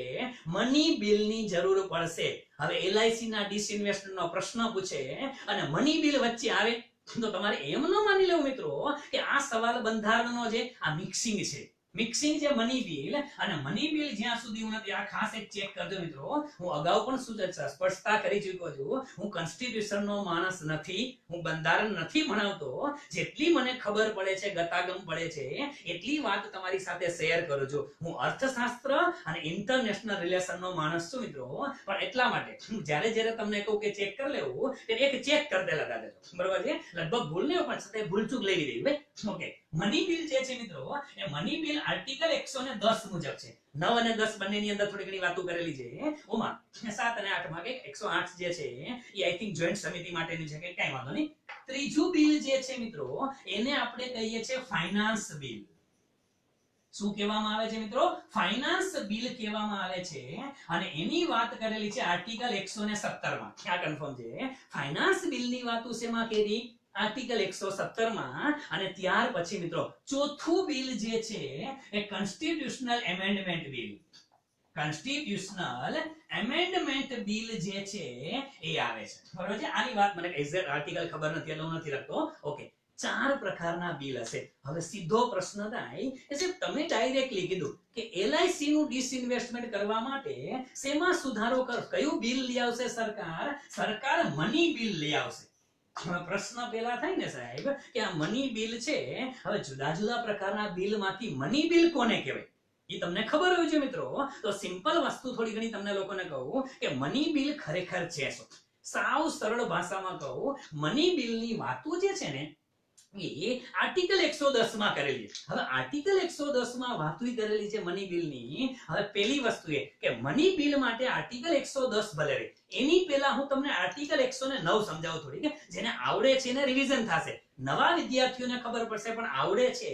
મની બિલની જરૂર પડશે. હવે LIC ના ડિસઇન્વેસ્ટમેન્ટ નો પ્રશ્ન પૂછે અને મની બિલ વચ્ચે આવે તો તમારે એમ ન માની લેવું મિત્રો કે આ સવાલ બંધારણનો જે આ મિક્સિંગ છે. મિક્સિંગ છે મની બિલ અને મની બિલ. જ્યાં સુધી હું નથી, આ ખાસ એક ચેક કરજો મિત્રો, હું અગાઉ પણ સ્પષ્ટતા કરી ચૂક્યો છું, હું કોન્સ્ટિટ્યુશન નો માણસ નથી, હું બંધારણ નથી ભણાવતો. જેટલી મને ખબર પડે છે, ગતાગમ પડે છે, એટલી વાત તમારી સાથે શેર કરું છું. હું અર્થશાસ્ત્ર અને ઇન્ટરનેશનલ રિલેશન નો માણસ છું મિત્રો, પણ એટલા માટે જ્યારે જ્યારે તમને કહું કે ચેક કરી લેવું, એક ચેક કરી દેલા દાદા, બરોબર છે? લગભગ ભૂલ નહીં પણ છતાં ભૂલચૂક લેવી દેવી ભાઈ. ઓકે, મની બિલ જે છે મિત્રો, એ મની બિલ આર્ટિકલ 110 મુજબ છે. 9 અને 10 બંનેની અંદર થોડી ઘણી વાતો કરેલી છે. ઓમાં 7 અને 8 માં કે 108 જે છે એ આઈ થિંક જોઈન્ટ સમિતિ માટેની છે કે કઈ વાંધો નહીં. ત્રીજું બિલ જે છે મિત્રો એને આપણે કહીએ છીએ ફાઇનાન્સ બિલ. શું કહેવામાં આવે છે મિત્રો? ફાઇનાન્સ બિલ કહેવામાં આવે છે, અને એની વાત કરેલી છે આર્ટિકલ 117 માં. ક્યાં કન્ફર્મ છે? ફાઇનાન્સ બિલની વાતો શેમાં કરી? આર્ટિકલ 117 માં. અને ત્યાર પછી મિત્રો ચોથું બિલ જે છે એ constitutional amendment bill. Constitutional amendment bill જે છે એ આવે છે, બરોબર છે? આની વાત મને એક્ઝેક્ટ આર્ટિકલ ખબર નથી એટલે હું નથી લખતો. ઓકે, 4 પ્રકારના બિલ હશે. હવે સીધો પ્રશ્ન થાય કે તમે ડાયરેક્ટલી કીધું કે LIC નું ડિસઇન્વેસ્ટમેન્ટ કરવા માટે શેમાં સુધારો કર, કયું બિલ લઈ આવશે સરકાર? સરકાર મની બિલ લઈ આવશે. પ્રશ્ન પેલા થાય ને સાહેબ કે આ મની બિલ છે, હવે જુદા જુદા પ્રકારના બિલમાંથી મની બિલ કોને કહેવાય એ તમને ખબર હોય છે મિત્રો. તો સિમ્પલ વસ્તુ થોડી ઘણી તમને લોકોને કહું કે મની બિલ ખરેખર છે શું. સાવ સરળ ભાષામાં કહું, મની બિલની વાતો જે છે ને એ આર્ટિકલ 110 માં કરેલી છે. હવે આર્ટિકલ 110 માં વાતો કરેલી છે મની બિલની. હવે પહેલી વસ્તુ એ કે મની બિલ માટે આર્ટિકલ 110 ભલે રહે, એની પહેલા હું તમને આર્ટિકલ 109 સમજાવું થોડી, કે જેને આવડે છે એને રિવિઝન થશે. નવા વિદ્યાર્થીઓને ખબર પડશે, પણ આવડે છે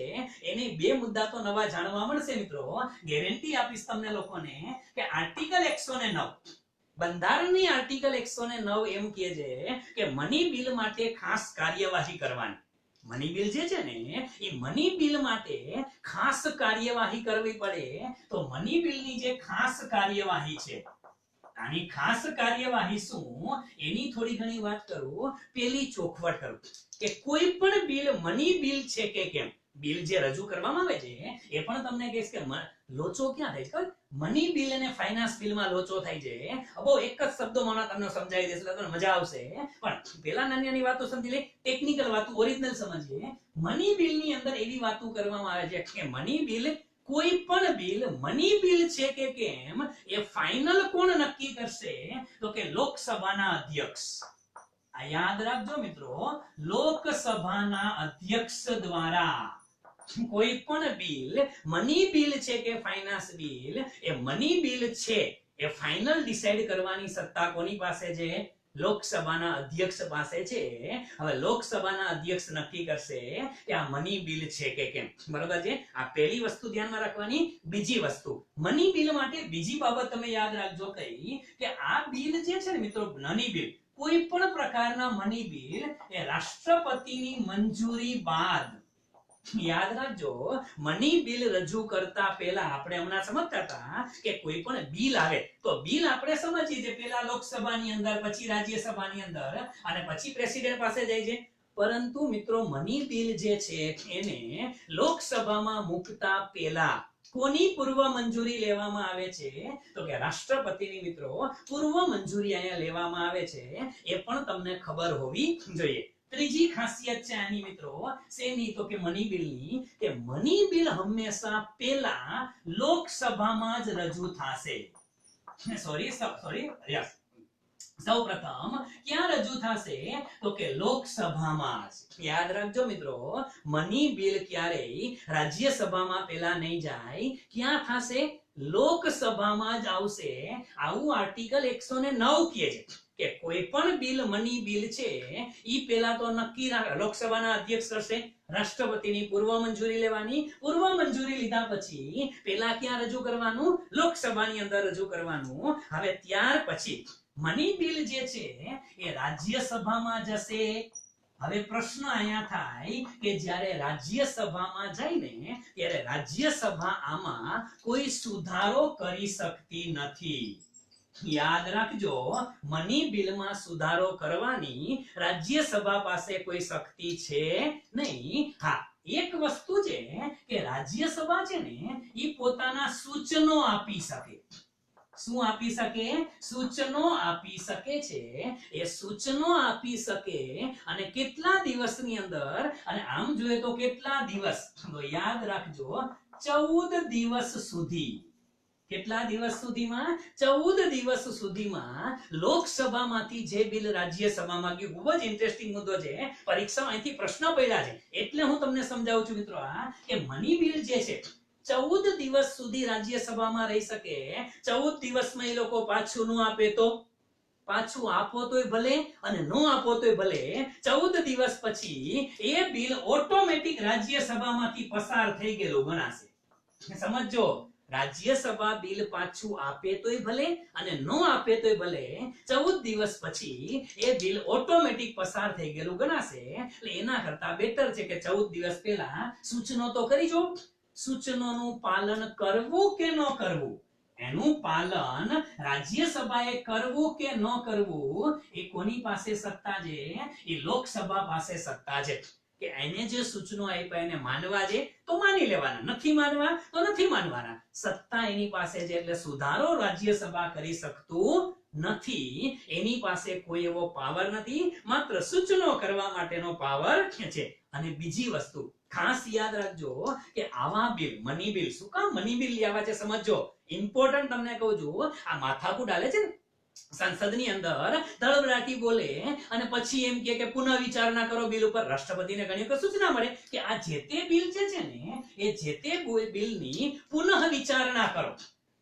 એને બે મુદ્દા તો નવા જાણવા મળશે મિત્રો. ગેરંટી આપીશ તમને લોકોને કે આર્ટિકલ 109 બંધારણની આર્ટિકલ 109 એમ કહે છે કે મની બિલ માટે ખાસ કાર્યવાહી કરવાની. મની બિલ જે છે ને એ મની બિલ માટે ખાસ કાર્યવાહી કરવી પડે. તો મની બિલની જે ખાસ કાર્યવાહી છે, આની ખાસ કાર્યવાહી શું એની થોડી ઘણી વાત કરું. પેલી ચોખવટ કરું કે કોઈ પણ બિલ મની બિલ છે કે કેમ, બિલ જે રજૂ કરવામાં આવે છે એ પણ તમને કહીશ કે લોચો ક્યાં થાય છે? મની બિલ અને ફાઇનાન્સ બિલમાં લોચો થાય છે. બહુ એક જ શબ્દોમાં તમને સમજાવી દઈશ એટલે તમને મજા આવશે. પણ પેલા નાની નાની વાતો સમજી લે, ટેકનિકલ વાતો ઓરિજિનલ સમજીએ. મની બિલની અંદર એવી વાતો કરવામાં આવે છે કે મની બિલ, કોઈ પણ બિલ મની બિલ છે કે કેમ એ ફાઇનલ કોણ નક્કી કરશે? તો કે લોકસભાના અધ્યક્ષ. આ યાદ રાખજો મિત્રો, લોકસભાના અધ્યક્ષ દ્વારા કોઈ પણ બિલ, મની બિલ છે કે ફાઇનાન્સ બિલ, એ મની બિલ છે એ ફાઇનલ ડિસાઈડ કરવાની સત્તા કોની પાસે છે? લોકસભાના અધ્યક્ષ પાસે છે. હવે લોકસભાના અધ્યક્ષ નક્કી કરશે કે આ મની બિલ છે કે કેમ, બરાબર છે? આ પહેલી વસ્તુ ધ્યાનમાં રાખવાની. બીજી વસ્તુ, મની બિલ માટે બીજી બાબત તમે યાદ રાખજો કઈ, કે આ બિલ જે છે ને મિત્રો, મની બિલ, કોઈ પણ પ્રકારના મની બિલ એ રાષ્ટ્રપતિની મંજૂરી બાદ, યાદ રાખજો, મની બિલ રજૂ કરતા પહેલા આપણે હમણાં સમજતા હતા કે કોઈ પણ બિલ આવે તો બિલ આપણે સમજીએ છે પહેલા લોકસભાની અંદર, પછી રાજ્યસભાની અંદર અને પછી પ્રેસિડેન્ટ પાસે જાય છે. પરંતુ મિત્રો મની બિલ જે છે એને લોકસભામાં મૂકતા પહેલા કોની પૂર્વ મંજૂરી લેવામાં આવે છે? તો કે રાષ્ટ્રપતિની મિત્રો પૂર્વ મંજૂરી અહીંયા લેવામાં આવે છે. એ પણ તમને ખબર હોવી જોઈએ. ત્રીજી ખાસિયત છે આની મિત્રો, શેની? તો કે મની બિલની, કે મની બિલ હંમેશા પહેલા લોકસભામાં જ રજૂ થશે. સોરી યસ સૌપ્રથમ ક્યાં રજૂ થશે તો કે લોકસભામાં. યાદ રાખજો મિત્રો, મની બિલ ક્યારેય રાજ્યસભામાં પેલા નહીં જાય, ક્યાં થશે? લોકસભામાં જ આવશે. આવું આર્ટિકલ 109 કહે છે કે કોઈ પણ બિલ મની બિલ છે ઈ પેલા તો નક્કી લોકસભાના અધ્યક્ષ કરશે, રાષ્ટ્રપતિની પૂર્વ મંજૂરી લેવાની, પૂર્વ મંજૂરી લીધા પછી પેલા ક્યાં રજૂ કરવાનું? લોકસભાની અંદર રજૂ કરવાનું. હવે ત્યાર પછી મની બિલ જે છે એ રાજ્યસભામાં જશે. હવે પ્રશ્ન અહીંયા થાય કે જ્યારે રાજ્યસભામાં જાય ને ત્યારે રાજ્યસભા આમાં કોઈ સુધારો કરી શકતી નથી. યાદ રાખજો, મની બિલમાં સુધારો કરવાની રાજ્યસભા પાસે કોઈ શક્તિ છે નહીં. હા, એક વસ્તુ છે કે રાજ્યસભા છે ને ઈ પોતાના સૂચનો આપી શકે. શું આપી શકે? સૂચનો આપી શકે છે. એ સૂચનો આપી શકે અને કેટલા દિવસની અંદર? અને આમ જોઈએ તો કેટલા દિવસ? તો યાદ રાખજો, 14 દિવસ સુધી. કેટલા દિવસ સુધીમાં? 14 દિવસ સુધીમાં લોકસભામાંથી જે બિલ રાજ્યસભામાં ગયું. ખૂબ જ ઇન્ટરેસ્ટિંગ મુદ્દો છે, પરીક્ષામાં અહીંથી પ્રશ્ન પડ્યા છે એટલે હું તમને સમજાવું છું મિત્રો આ કે મની બિલ જે છે 14 દિવસ સુધી રાજ્યસભામાં રહી શકે. 14 દિવસમાં એ લોકો પાછું ન આપે તો? પાછું આપો તોય ભલે અને ન આપો તોય ભલે, 14 દિવસ પછી એ બિલ ઓટોમેટિક રાજ્યસભામાંથી પસાર થઈ ગયેલું ગણાશે. સમજો, રાજ્યસભા બિલ પાછું આપે તોય ભલે અને ન આપે તોય ભલે, 14 દિવસ પછી એ બિલ ઓટોમેટિક પસાર થઈ ગયેલું ગણાશે. એટલે એના કરતા બેટર છે કે 14 દિવસ પહેલા સૂચનો તો કરી જો. સૂચનોનું પાલન કરવું કે ન કરવું, એનું પાલન રાજ્યસભાએ કરવું કે ન કરવું, એ કોની પાસે સત્તા છે? એ લોકસભા પાસે સત્તા છે. કે એને જે સૂચનો આપ્યા એને માનવા છે તો માની લેવાના, નથી માનવા તો નથી માનવાના. સત્તા એની પાસે છે એટલે સુધારો રાજ્યસભા કરી શકતું નથી. એની પાસે કોઈ એવો પાવર નથી, માત્ર સૂચનો કરવા માટેનો પાવર છે. અને બીજી વસ્તુ ખાસ યાદ રાખજો કે આવા બિલ, મની બિલ, શું કામ મની બિલ લેવા છે સમજો. ઇમ્પોર્ટન્ટ તમને કહું છું, આ માથાકૂટ હાલે છે ને સંસદની અંદર, ધડબડાટી બોલે અને પછી એમ કે પુનઃ વિચારણા કરો બિલ ઉપર. રાષ્ટ્રપતિને ઘણી વખત સૂચના મળે કે આ જે તે બિલ છે ને એ જે તે બિલની પુનઃ વિચારણા કરો.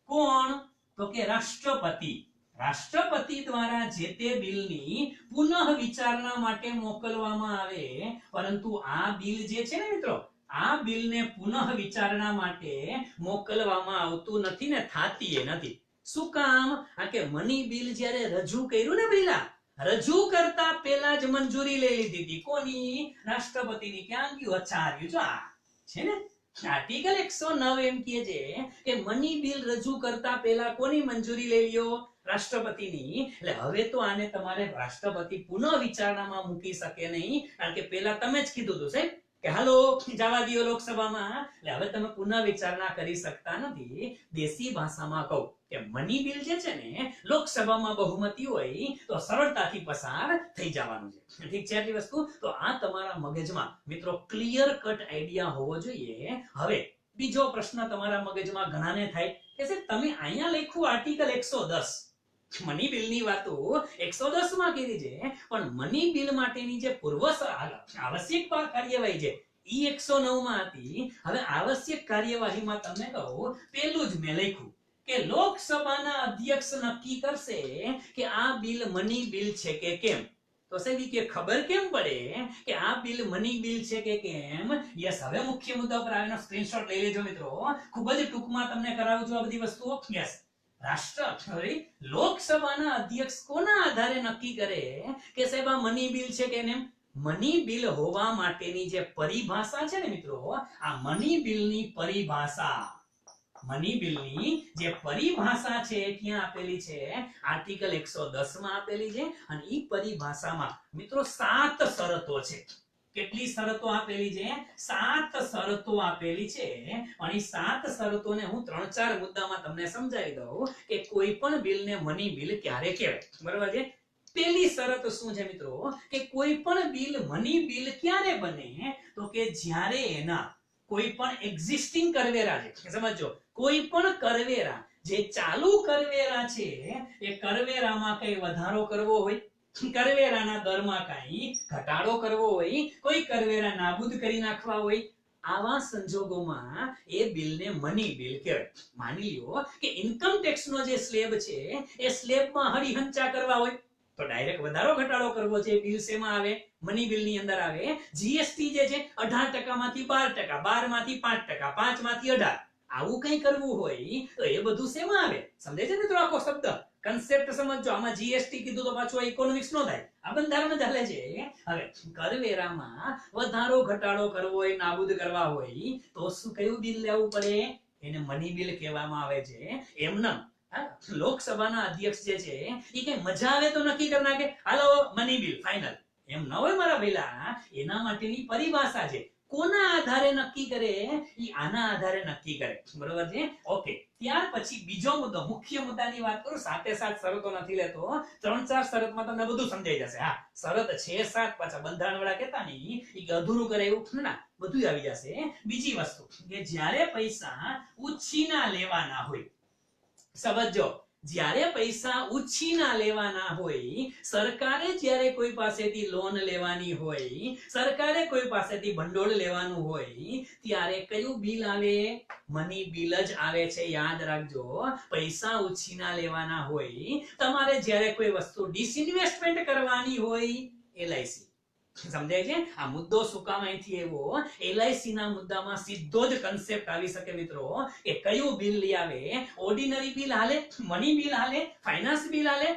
કોણ? તો કે રાષ્ટ્રપતિ. રાષ્ટ્રપતિ દ્વારા જે તે બિલની પુનઃ વિચારણા માટે મોકલવામાં આવે. પરંતુ આ બિલ જે છે ને મિત્રો, આ બિલને પુનઃ વિચારણા માટે મોકલવામાં આવતું નથી ને થાતી નથી. શું કામ? આ કે મની બિલ જ્યારે રજૂ કર્યું ને, પહેલા રજૂ કરતા પહેલા જ મંજૂરી લઈ લીધી હતી. કોની? રાષ્ટ્રપતિની. ક્યાં ગયું? અચ્છા આવ્યું જો આ છે ને આર્ટિકલ 109 એમ કહે છે કે મની બિલ રજૂ કરતા પહેલા કોની મંજૂરી લઈ લ્યો? રાષ્ટ્રપતિની. એટલે હવે તો આને તમારે રાષ્ટ્રપતિ પુનઃ વિચારણામાં મૂકી શકે નહીં, કારણ કે પહેલા તમે જ કીધું હતું સાહેબ કે હાલો જવા દો લોકસભામાં. એટલે હવે તમે પુનઃ વિચારણા કરી શકતા નથી. દેશી ભાષામાં કહું કે મની બિલ જે છે ને લોકસભામાં બહુમતી હોય તો સરળતાથી પસાર થઈ જવાનું છે. ઠીક છે આટલી વસ્તુ? તો આ તમારા મગજમાં મિત્રો ક્લિયર કટ આઈડિયા હોવો જોઈએ. હવે બીજો પ્રશ્ન તમારા મગજમાં ઘણાને થાય કે સાહેબ તમે અહીંયા લખ્યું આર્ટિકલ 110, મની બિલની વાતો 110 માં કરી છે, પણ મની બિલ માટેની જે પૂર્વ આવશ્યક કાર્યવાહી છે ઈ 109 માં હતી. હવે આવશ્યક કાર્યવાહીમાં તમને કહું, પેલું જ મેં લખ્યું કે લોકસભાના અધ્યક્ષ નક્કી કરશે કે આ બિલ મની બિલ છે કે કેમ. તો સાહેબ કે ખબર કેમ પડે કે આ બિલ મની બિલ છે કે કેમ? યસ, હવે મુખ્ય મુદ્દા પર આવીને સ્ક્રીનશોટ લઈ લેજો મિત્રો. ખૂબ જ ટૂંકમાં તમને કરાવું છું આ બધી વસ્તુઓ. યસ, લોકસભાના અધ્યક્ષ કોના આધારે નક્કી કરે કે સાહેબ આ મની બિલ છે કે કેમ? મની બિલ હોવા માટેની જે પરિભાષા છે ને મિત્રો, આ મની બિલની પરિભાષા, મની બિલની જે પરિભાષા છે ક્યાં આપેલી છે? આર્ટિકલ 110 માં આપેલી છે. અને ઈ પરિભાષામાં મિત્રો 7 શરતો છે. કેટલી શરતો આપેલી છે? 7 શરતો આપેલી છે. અને ઈ 7 શરતોને હું 3-4 મુદ્દામાં તમને સમજાવી દઉં કે કોઈ પણ બિલને મની બિલ ક્યારે કહેવાય. બરાબર છે? પહેલી શરત શું છે મિત્રો કે કોઈ પણ બિલ મની બિલ ક્યારે બને? તો કે જ્યારે એના કોઈ પણ એક્ઝિસ્ટિંગ કરવેરા છે, સમજો કોઈ પણ કરવેરા જે ચાલુ કરવેરા છે એ કરવેરામાં કઈ વધારો કરવો હોય, કરવેરાના દરમાં કઈ ઘટાડો કરવો હોય, કોઈ કરવેરા નાબૂદ કરી નાખવા હોય, આવા સંજોગોમાં એ બિલને મની બિલ કહેવાય. માની લ્યો કે ઇન્કમ ટેક્સ નો જે સ્લેબ છે એ સ્લેબમાં હરિહંચા કરવા હોય તો ડાયરેક્ટ વધારો ઘટાડો કરવો છે, બિલ શેમાં આવે? મની બિલ ની અંદર આવે. જીએસટી જે છે 18% માંથી 12%, 12 માંથી 5%, 5 માંથી 18, આવું કઈ કરવું હોય તો એ બધું શેમાં આવે? સમજે છે મિત્રો આખો શબ્દ કન્સેપ્ટ સમજો. આમાં જીએસટી કીધું તો પાછું ઇકોનોમિક્સ નો થાય, આ બંધારણ ચાલે છે. હવે કરવેરામાં વધારો ઘટાડો કરવો હોય, નાબૂદ કરવા હોય તો શું કયું બિલ લેવું પડે? એને મની બિલ કહેવામાં આવે છે. એમનેમ લોકસભાના અધ્યક્ષ જે છે એ કઈ મજા આવે તો નક્કી કરી નાખે હાલો મની બિલ ફાઇનલ, એમ ન હોય મારા ભઈલા. એના માટેની પરિભાષા છે. કોના આધારે નક્કી કરે? ઈ આના આધારે નક્કી કરે. બરોબર છે? ઓકે. ત્યાર પછી બીજો મુદ્દો, મુખ્ય મુદ્દાની વાત કરું, સાથે સાત શરતો નથી લેતો, 3-4 શરતમાં તમને બધું સમજાઈ જશે. હા, શરત 6-7 પાછા બંધારણ વાળા કહેતા નહીં ઈ અધૂરું કરે એવું ના, બધું આવી જશે. બીજી વસ્તુ કે જ્યારે પૈસા ઉછીના લેવાના હોય, સમજો, જ્યારે પૈસા ઉછીના લેવાના હોય, સરકારે જ્યારે કોઈ પાસેથી લોન લેવાની હોય, સરકારે કોઈ પાસેથી ભંડોળ લેવાનું હોય, ત્યારે કયું બિલ આવે? મની બિલ જ આવે છે. યાદ રાખજો, પૈસા ઉછીના લેવાના હોય, તમારે જ્યારે કોઈ વસ્તુ ડિસઇન્વેસ્ટમેન્ટ કરવાની હોય, એલઆઈસી. સમજાય છે? આ મુદ્દો શું કામ અહીંથી એવો? એલઆઈસી ના મુદ્દામાં સીધો જ કન્સેપ્ટ આવી શકે મિત્રો કે કયું બિલ લઈ આવે? ઓર્ડિનરી બિલ હાલે, મની બિલ હાલે, ફાઇનાન્સ બિલ હાલે,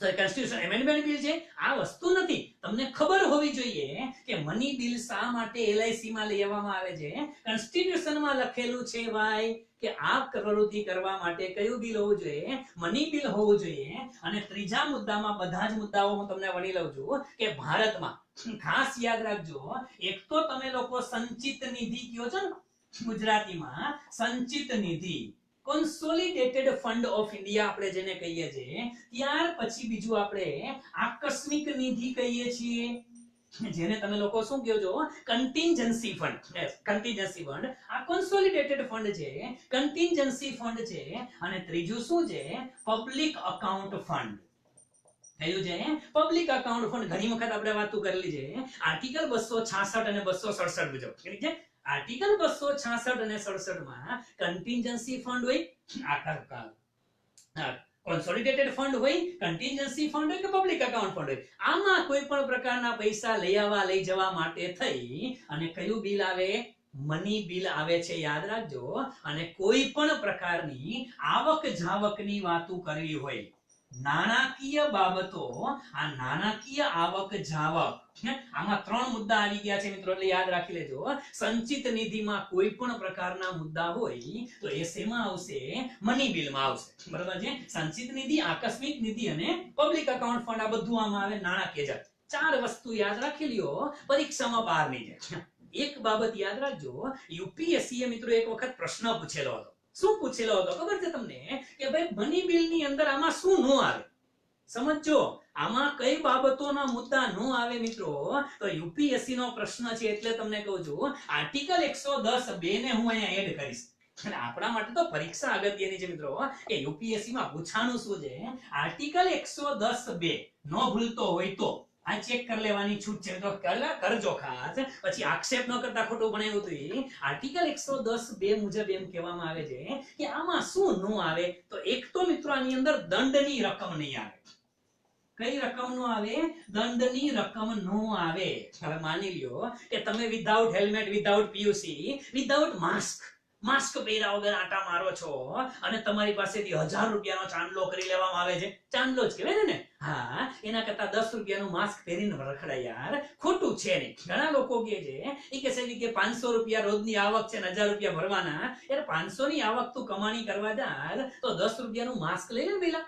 કોન્સ્ટિટ્યુશન એમેન્ડમેન્ટ બિલ છે? આ વસ્તુ નથી. તમને ખબર હોવી જોઈએ કે મની બિલ શા માટે એલઆઈસી માં લેવામાં આવે છે. કોન્સ્ટિટ્યુશન માં લખેલું છે ભાઈ કે આ પ્રવૃત્તિ કરવા માટે કયું બિલ હોવું જોઈએ? મની બિલ હોવું જોઈએ. અને ત્રીજા મુદ્દામાં બધા જ મુદ્દાઓ હું તમને વણી લઉં છું કે ભારતમાં ખાસ યાદ રાખજો, એક તો તમે લોકો સંચિત નિધિ કયો છો ને ગુજરાતીમાં, સંચિત નિધિ, કોન્સોલિડેટેડ ફંડ ઓફ ઇન્ડિયા આપણે જેને કહીએ છીએ. ત્યાર પછી બીજું આપણે આકસ્મિક નિધિ કહીએ છીએ, જેને તમે લોકો શું કહો છો? Contingency fund. કન્ટિન્જન્સી ફંડ આ કોન્સોલિડેટેડ ફંડ છે, કન્ટિન્જન્સી ફંડ છે. અને ત્રીજું શું છે? Public account fund. કયું છે? Public account fund. ઘણી વખત આપણે વાતો કરેલી છે. આર્ટિકલ 266 અને 267 મુજબ ઠીક છે. આર્ટિકલ 266 અને 67 માં કન્ટિન્જન્સી ફંડ હોય, કોન્સોલિડેટેડ ફંડ હોય, કન્ટિન્જન્સી ફંડ હોય કે પબ્લિક અકાઉન્ટ ફંડ હોય, આમાં કોઈ પણ પ્રકારના પૈસા લઈ જવા માટે થઈ અને કયું બિલ આવે? મની બિલ આવે છે. યાદ રાખજો. અને કોઈ પણ પ્રકારની આવક જાવકની વાતો કરવી હોય, નાણાકીય બાબતો, આ નાણાકીય આવક જાવક, આમાં 3 મુદ્દા આવી ગયા છે મિત્રો, એટલે યાદ રાખી લેજો. સંચિત નિધિમાં કોઈ પણ પ્રકારના મુદ્દા હોય તો એ શેમાં આવશે? મની બિલમાં આવશે. બરાબર છે? સંચિત નિધિ, આકસ્મિક નિધિ અને પબ્લિક અકાઉન્ટ ફંડ, આ બધું આમાં આવે. નાણાકીય જાવક. 4 વસ્તુ યાદ રાખી લ્યો, પરીક્ષામાં બહાર નહીં જાય. એક બાબત યાદ રાખજો, યુપીએસસી એ મિત્રો એક વખત પ્રશ્ન પૂછેલો હતો. શું પૂછેલો હતો ખબર છે તમને? કે ભાઈ મની બિલ ની અંદર આમાં શું નો આવે? સમજો, આમાં કઈ બાબતોના મુદ્દા નો આવે મિત્રો? તો યુપીએસસી નો પ્રશ્ન છે એટલે તમને કહું છું, આર્ટિકલ 110(2) ને હું અહીંયા એડ કરીશ. અને આપણા માટે તો પરીક્ષા અગત્યની છે મિત્રો કે યુપીએસસી માં પૂછાનું શું છે. આર્ટિકલ 110(2) નો ભૂલતો હોય તો આ ચેક કરી લેવાની છૂટ છે તો કરજો ખાસ. પછી આક્ષેપ ન કરતા ખોટું ભણાવ્યું હતું. આર્ટિકલ 110(2) મુજબ એમ કહેવામાં આવે છે કે આમાં શું નો આવે? તો એક તો મિત્રો આની અંદર દંડની રકમ નહીં આવે. કઈ રકમ નો આવે? દંડની રકમ નો આવે. હવે માની લ્યો કે તમે without helmet, without PUC, without mask પહેર્યા વગર આટા મારો છો અને તમારી પાસેથી 1000 રૂપિયાનો ચાંદલો કરી લેવામાં આવે છે. ચાંદલો જ કહેવાય ને. હા, એના કરતા 10 રૂપિયાનું માસ્ક પહેરીને રખડા યાર, ખોટું છે નહીં. ઘણા લોકો કહે છે એ કે છે કે 500 રૂપિયા રોજની આવક છે ને 1000 રૂપિયા ભરવાના. યાર 500 ની આવક તું કમાણી કરવા જા તો 10 રૂપિયાનું માસ્ક લઈ લે પેલા,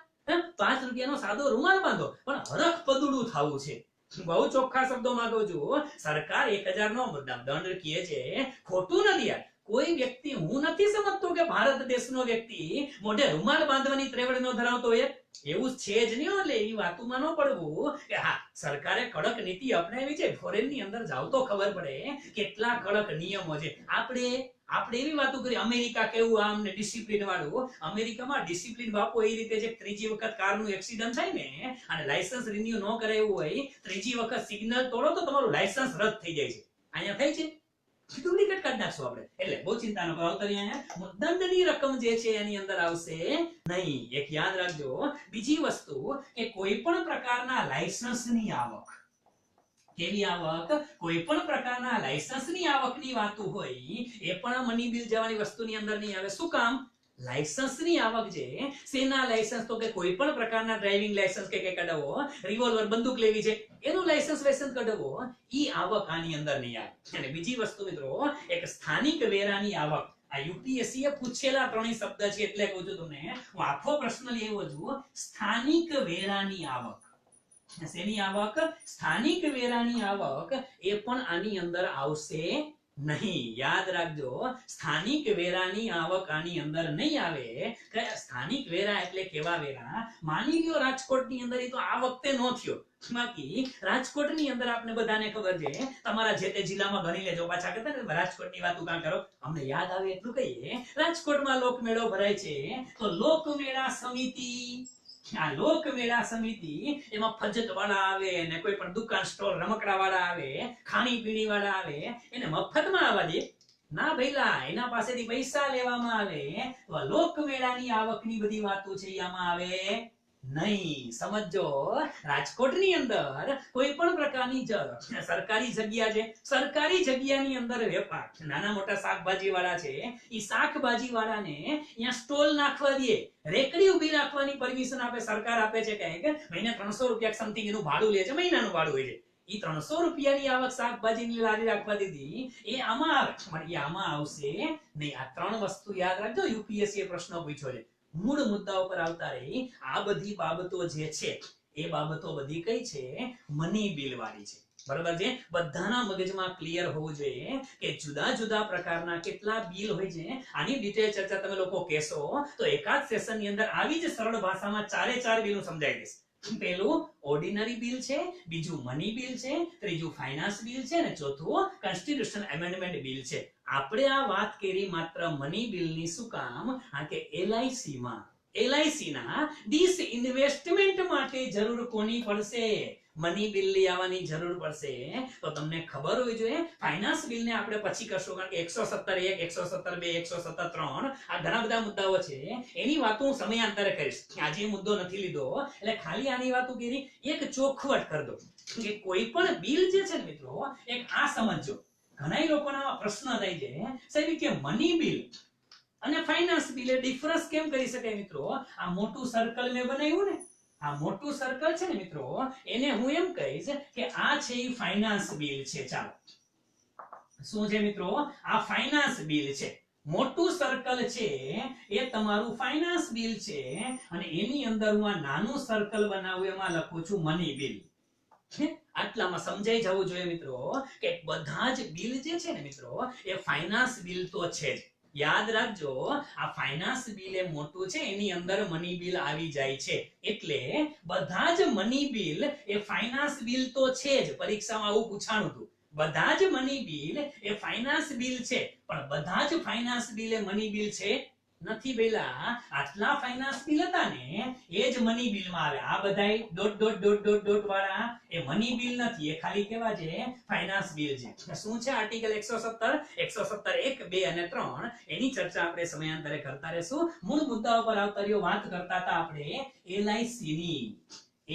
5 રૂપિયાનો સાદો રૂમાલ બાંધો. પણ હરખ પદુડું થવું છે. બહુ ચોખ્ખા શબ્દોમાં કહું છું, સરકાર 1000 નો દંડ કહે છે, ખોટું નથી યાર. કોઈ વ્યક્તિ, હું નથી સમજતો કે ભારત દેશનો વ્યક્તિ મોઢે રૂમાલ બાંધવાની ત્રેવડ નો ધરાવતો હોય, એવું છે જ નહીં. એટલે એ વાતોમાં ન પડવું કે હા સરકારે કડક નીતિ અપનાવી છે. ફોરેન ની અંદર જાવ તો ખબર પડે કેટલા કડક નિયમો છે. આપણે આપણે એવી વાતો કરી અમેરિકા કેવું આમ ને ડિસિપ્લિન વાળું. અમેરિકામાં ડિસિપ્લિન બાપો એ રીતે જે ત્રીજી વખત કારનું એક્સિડન્ટ થાય ને અને લાયસન્સ રિન્યુ ન કરાયું હોય, ત્રીજી વખત સિગ્નલ તોડો તો તમારું લાયસન્સ રદ થઈ જાય છે. અહીંયા થાય છે? ડુપ્લિકેટ કાઢી નાખશું આપણે. એટલે બહુ ચિંતા ન કરો. આવતરી અહીંયા દંડની રકમ જે છે એની અંદર આવશે નહીં. એક યાદ રાખજો. બીજી વસ્તુ કે કોઈ પણ પ્રકારના લાયસન્સની આવક, કેવી આવક? કોઈ પણ પ્રકારના લાયસન્સની આવકની વાતો હોય એ પણ મની બિલ જવાની વસ્તુની અંદર નહીં આવે. શું કામ? લાયસન્સની આવક જે સેના લાયસન્સ તો કે કોઈ પણ પ્રકારના ડ્રાઇવિંગ લાયસન્સ કે કઢાવો, રિવોલ્વર બંદૂક લેવી છે એનું લાયસન્સ કઢાવો, ઈ આવક આની અંદર નહીં આવે. અને બીજી વસ્તુ મિત્રો, એક સ્થાનિક વેરાની આવક. આ યુપીએસસી એ પૂછેલા ત્રણેય શબ્દ છે એટલે કહું છું તમને. હું આખો પ્રશ્ન લેવો છું. સ્થાનિક વેરાની આવક. શેની આવક? સ્થાનિક વેરાની આવક એ પણ આની અંદર આવશે નહીં. યાદ રાખજો, સ્થાનિક વેરાની આવક આની અંદર નહીં આવે. સ્થાનિક વેરા એટલે કેવા વેરા? માની લ્યો રાજકોટની અંદર એ તો આ વખતે નો થયો, બાકી રાજકોટની અંદર આપણે બધાને ખબર છે, તમારા જે તે જિલ્લામાં ગણી લેજો. પાછા કહેતા ને રાજકોટની વાત કાં કરો, અમને યાદ આવે એટલું કહીએ. રાજકોટમાં લોકમેળો ભરાય છે તો લોકમેળા સમિતિ, આ લોકમેળા સમિતિ એમાં ફજત વાળા આવે ને કોઈ પણ દુકાન સ્ટોર રમકડા વાળા આવે, ખાણી પીણી વાળા આવે, એને મફતમાં આવવા દે ના ભઈલા, એના પાસેથી પૈસા લેવામાં આવે. તો લોકમેળાની આવકની બધી વાતો છે આમાં આવે નહીં. સમજો, રાજકોટની અંદર કોઈ પણ પ્રકારની સરકારી જગ્યા છે, સરકારી જગ્યાની અંદર વેપાર, નાના મોટા શાકભાજી વાળા છે, ઈ શાકભાજી વાળાને અહીંયા સ્ટોલ નાખવા દે, રેકડી ઉભી રાખવાની પરમિશન આપે, સરકાર આપે છે. કે મહિને 300 રૂપિયા સમથિંગ એનું ભાડું લે છે, મહિનાનું ભાડું હોય છે. ઈ 300 રૂપિયાની આવક શાકભાજીની લારી રાખવા દીધી, એ આમાં આવે, પણ એ આમાં આવશે નહીં. આ ત્રણ વસ્તુ યાદ રાખજો. યુપીએસસી એ પ્રશ્ન પૂછ્યો છે. મૂળ મુદ્દા ઉપર આવતા રહી. આ બધી બાબતો જે છે એ બાબતો બધી કઈ છે? મની બિલ વાળી છે. બરાબર છે? બધાના મગજમાં ક્લિયર હોવું જોઈએ કે જુદા જુદા પ્રકારના કેટલા બિલ હોય છે. આની ડિટેલ ચર્ચા તમે લોકો કહેશો તો એકાદ સેશન ની અંદર આવી જ સરળ ભાષામાં ચારે ચાર બિલ સમજાવી દઈશ. પહેલું ઓર્ડિનરી બિલ છે, બીજું મની બિલ છે, ત્રીજું ફાઇનાન્સ બિલ છે અને ચોથું કોન્સ્ટિટ્યુશન એમેન્ડમેન્ટ બિલ છે. આપણે આ વાત કરી માત્ર મની બિલની. શું કામ? કારણ કે એલઆઈસી માં, એલઆઈસી ના ડિસઇન્વેસ્ટમેન્ટ માટે જરૂર કોની પડશે? મની બિલ લઈ આવવાની જરૂર પડશે. તો તમને ખબર હોવી જોઈએ. ફાઇનાન્સ બિલ ને આપણે પછી કરશું, કારણ કે 117(1), 117(2), 117(3) આ ઘણા બધા મુદ્દાઓ છે. એની વાતો હું સમયાંતરે કરીશ. આજે મુદ્દો નથી લીધો એટલે ખાલી આની વાતો કરી. એક ચોખવટ કરી દો કે કોઈ પણ બિલ જે છે ને મિત્રો, એક આ સમજો. ઘણા લોકોના પ્રશ્ન થાય છે, સાહેબ કે મની બિલ અને ફાઇનાન્સ બિલ એ ડિફરન્સ કેમ કરી શકાય? મિત્રો, આ મોટું સર્કલ મેં બનાવ્યું ને, આ મોટું સર્કલ છે ને મિત્રો, એને હું એમ કહીશ કે આ છે ઈ ફાઇનાન્સ બિલ છે. ચાલો, શું છે મિત્રો? આ ફાઇનાન્સ બિલ છે. મોટું સર્કલ છે એ તમારું ફાઇનાન્સ બિલ છે અને એની અંદર હું આ નાનું સર્કલ બનાવું, એમાં લખું છું મની બિલ. આટલામાં સમજાઈ જવું જોઈએ મિત્રો કે બધા જ બિલ જે છે ને મિત્રો, એ ફાઇનાન્સ બિલ તો છે જ. યાદ રાખજો, આ ફાઇનાન્સ બિલ એ મોટું છે, એની અંદર મની બિલ આવી જાય છે. એટલે બધા જ મની બિલ એ ફાઇનાન્સ બિલ તો છે જ. પરીક્ષામાં આવું પૂછાણું હતું. બધા જ મની બિલ એ ફાઇનાન્સ બિલ છે, પણ બધા જ ફાઇનાન્સ બિલ એ મની બિલ છે નથી. બેલા આટલા ફાઇનાન્સ બિલ હતા ને એ જ મની બિલ માં આવે. આ બધાય dot dot dot dot dot વાળા એ મની બિલ નથી, એ ખાલી કેવા છે? ફાઇનાન્સ બિલ છે. શું છે? આર્ટિકલ 117, 117(1), 2 અને 3 એની ચર્ચા આપણે સમયાંતરે કરતા રહેશું. મૂળ મુદ્દા ઉપર આવતા રહ્યો. વાત કરતા હતા આપણે એલઆઈસી ની.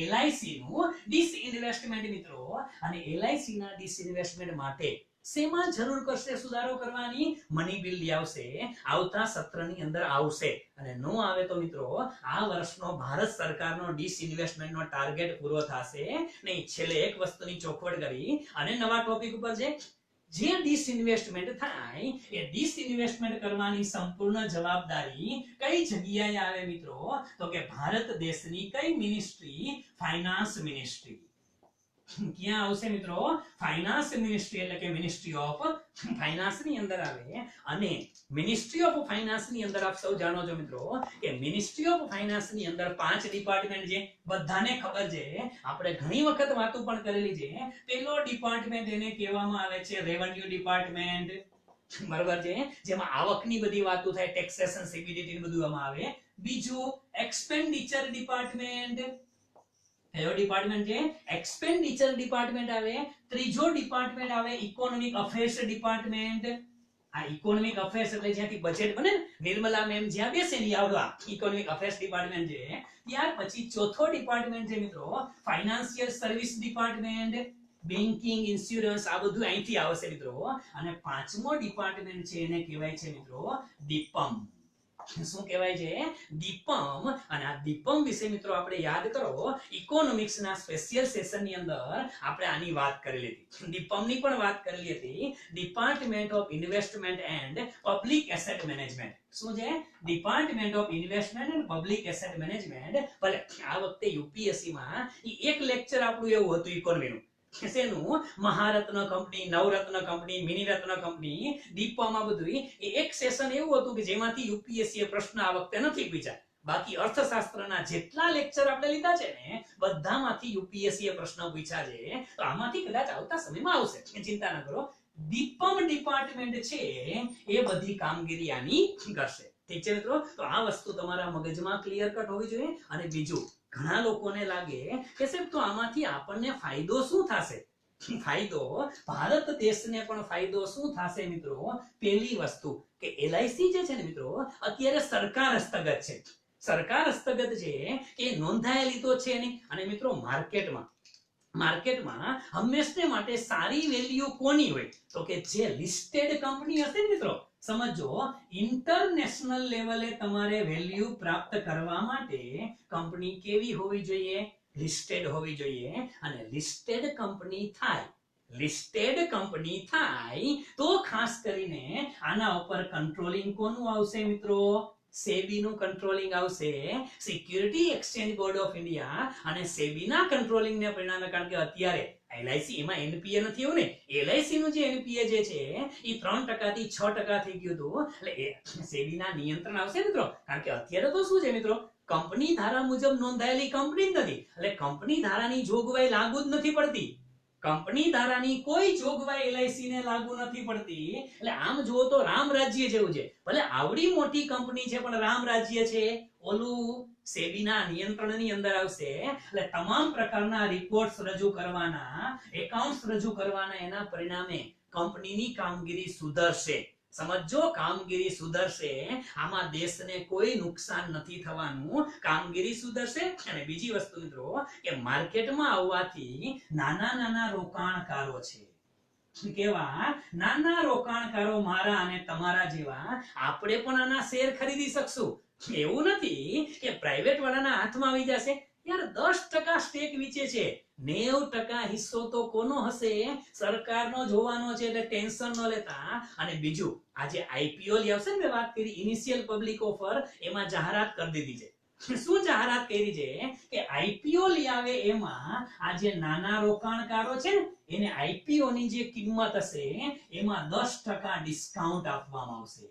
એલઆઈસી નું ડિસઇન્વેસ્ટમેન્ટ મિત્રો, અને એલઆઈસી ના ડિસઇન્વેસ્ટમેન્ટ માટે શેમાં જરૂર કરશે સુધારો કરવાની? મની બિલ લઈ આવશે. આવતા સત્રની અંદર આવશે. અને નો આવે તો મિત્રો આ વર્ષનો ભારત સરકારનો ડિસઇન્વેસ્ટમેન્ટ નો ટાર્ગેટ પૂરો થશે નહીં. છેલ્લે એક વસ્તુની ચોખવટ કરી અને નવા ટોપિક ઉપર જે ડિસઇન્વેસ્ટમેન્ટ થાય એ ડિસઇન્વેસ્ટમેન્ટ કરવાની સંપૂર્ણ જવાબદારી કઈ જગ્યાએ આવે મિત્રો? તો કે ભારત દેશની કઈ મિનિસ્ટ્રી? Finance ministry. ક્યાં આવશે મિત્રો? ફાઇનાન્સ મિનિસ્ટ્રી, એટલે કે મિનિસ્ટ્રી ઓફ ફાઇનાન્સ ની અંદર આવે. અને મિનિસ્ટ્રી ઓફ ફાઇનાન્સ ની અંદર આપ સૌ જાણો છો મિત્રો કે મિનિસ્ટ્રી ઓફ ફાઇનાન્સ ની અંદર 5 ડિપાર્ટમેન્ટ છે. બધાને ખબર છે, આપણે ઘણી વખત વાતો પણ કરેલી છે. પેલો ડિપાર્ટમેન્ટ એને કહેવામાં આવે છે રેવન્યુ ડિપાર્ટમેન્ટ. બરાબર છે, જેમાં આવકની બધી વાતો થાય, ટેક્સેશન, સીબીડીટી બધું આમાં આવે. બીજું એક્સપેન્ડિચર ડિપાર્ટમેન્ટ, કયો ડિપાર્ટમેન્ટ છે? એક્સપેન્ડિચર ડિપાર્ટમેન્ટ આવે. ત્રીજો ડિપાર્ટમેન્ટ આવે ઇકોનોમિક અફેર્સ ડિપાર્ટમેન્ટ. આ ઇકોનોમિક અફેર્સ એટલે જ્યાંથી બજેટ બને, નિર્મલા મેમ જ્યાં બેસે ને આવવા ઇકોનોમિક અફેર્સ ડિપાર્ટમેન્ટ છે. ત્યાર પછી ચોથો ડિપાર્ટમેન્ટ છે મિત્રો financial service department, banking, insurance, આ બધું અહીંથી આવશે મિત્રો. અને પાંચમો ડિપાર્ટમેન્ટ છે એને કહેવાય છે મિત્રો ડીપમ. શું કહેવાય છે? ડીપમ. અને આ ડીપમ વિશે મિત્રો આપણે યાદ કરો, ઇકોનોમિક્સ ના સ્પેશિયલ સેશન ની અંદર આપણે આની વાત કરેલી હતી, ડીપમ ની પણ વાત કરેલી હતી. Department of investment and public asset management. શું છે? Department of investment and public asset management. ભલે આ વખતે યુપીએસસી માં એક લેક્ચર આપણું એવું હતું ઇકોનોમીનું, શેનું? મહારત્ન કંપની, નવરત્ન કંપની, મિનિરત્ન કંપની, ડીપમાં બધું એક સેશન એવું હતું કે જેમાંથી યુપીએસસી પ્રશ્ન આ વખતે નથી પૂછ્યા. બાકી અર્થશાસ્ત્રના જેટલા લેક્ચર આપણે લીધા છે ને બધામાંથી યુપીએસસી પ્રશ્ન પૂછ્યા છે. તો આમાંથી કદાચ આવતા સમયમાં આવશે, ચિંતા ન કરો. ડીપમ ડિપાર્ટમેન્ટ છે એ બધી કામગીરી આની કરશે. ઠીક છે મિત્રો? તો આ વસ્તુ તમારા મગજમાં ક્લિયર કટ હોવી જોઈએ. અને બીજું, ઘણા લોકોને લાગે કે સાહેબ તો આમાંથી આપણને ફાયદો શું થશે? ફાયદો, ભારત દેશને પણ ફાયદો શું થશે મિત્રો? પહેલી વસ્તુ કે એલઆઈસી જે છે ને મિત્રો અત્યારે સરકાર હસ્તગત છે. સરકાર હસ્તગત છે કે નોંધાયેલી તો છે નહીં. અને મિત્રો માર્કેટમાં હંમેશને માટે સારી વેલ્યુ કોની હોય? તો કે જે લિસ્ટેડ કંપની હશે ને મિત્રો. સમજો, ઇન્ટરનેશનલ લેવલે તમારે વેલ્યુ પ્રાપ્ત કરવા માટે કંપની કેવી હોવી જોઈએ? લિસ્ટેડ હોવી જોઈએ. અને લિસ્ટેડ કંપની થાય તો ખાસ કરીને આના ઉપર કંટ્રોલિંગ કોનું આવશે મિત્રો? સેબી નું કંટ્રોલિંગ આવશે, security exchange board of India. અને સેબી ના કંટ્રોલિંગ ને પરિણામે, કારણ કે અત્યારે એલઆઈસી એમાં એનપીએ નથી એવું ને, એલઆઈસી નું જે એનપીએ જે છે એ 3% થી 6% થઈ ગયું હતું. એટલે સેબી ના નિયંત્રણ આવશે મિત્રો. કારણ કે અત્યારે તો શું છે મિત્રો, કંપની ધારા મુજબ નોંધાયેલી કંપની જ નથી, એટલે કંપની ધારાની જોગવાઈ લાગુ જ નથી પડતી. કંપની ધારાની કોઈ જોગવાઈ એલઆઈસી ને લાગુ નથી પડતી. એટલે આમ જુઓ તો રામ રાજ્ય જેવું છે. ભલે આવડી મોટી કંપની છે પણ રામ રાજ્ય છે. ઓલું સેબીના નિયંત્રણની અંદર આવશે. એટલે તમામ પ્રકારના રિપોર્ટ્સ રજૂ કરવાના, એકાઉન્ટ્સ રજૂ કરવાના, એના પરિણામે કંપનીની કામગીરી સુધરશે. સમજો, કામગીરી સુધરશે. આમાં દેશને કોઈ નુકસાન નથી થવાનું, કામગીરી સુધરશે. અને બીજી વસ્તુ મિત્રો કે માર્કેટમાં આવવાથી નાના રોકાણકારો છે, કેવા નાના રોકાણકારો, મારા અને તમારા જેવા, આપણે પણ આના શેર ખરીદી શકશું. એવું નથી કે પ્રાઇવેટ વાળાના હાથમાં આવી જશે. યાર 10% સ્ટેક વેચે છે, 90% હિસ્સો તો કોનો હશે? સરકારનો જોવાનો છે. એટલે ટેન્શન ન લેતા. અને બીજું, આજે આઈપીઓ આવશે ને, મેં વાત કરી ઇનિશિયલ પબ્લિક ઓફર, એમાં જાહેરાત કરી દીધી છે. શું જાહેરાત કરી છે? કે આઈપીઓ લઈ આવે એમાં આ જે નાના રોકાણકારો છે ને એને આઈપીઓ ની જે કિંમત હશે એમાં 10% ડિસ્કાઉન્ટ આપવામાં આવશે.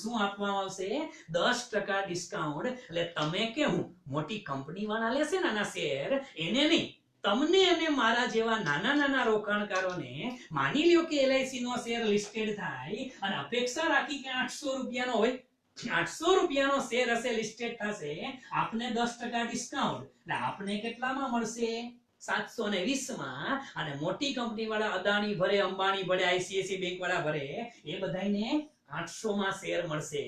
શું આપવામાં આવશે? 10% ડિસ્કાઉન્ટ. એટલે તમે કે હું મોટી કંપની વાળા લેશે ને આના શેર, એને નહીં, તમને અને મારા જેવા નાના રોકાણકારોને. માની લ્યો કે એલઆઈસી નો શેર લિસ્ટેડ થાય અને અપેક્ષા રાખી કે 800 રૂપિયાનો હોય, 800 રૂપિયાનો શેર હશે, લિસ્ટેડ થશે, આપને 10% ડિસ્કાઉન્ટ. એટલે આપને કેટલામાં મળશે? 720 માં. અને મોટી કંપની વાળા અદાણી ભરે, અંબાણી ભરે, આઈસીઆઈસી બેંક વાળા ભરે, એ બધાને 800 માં શેર મળશે.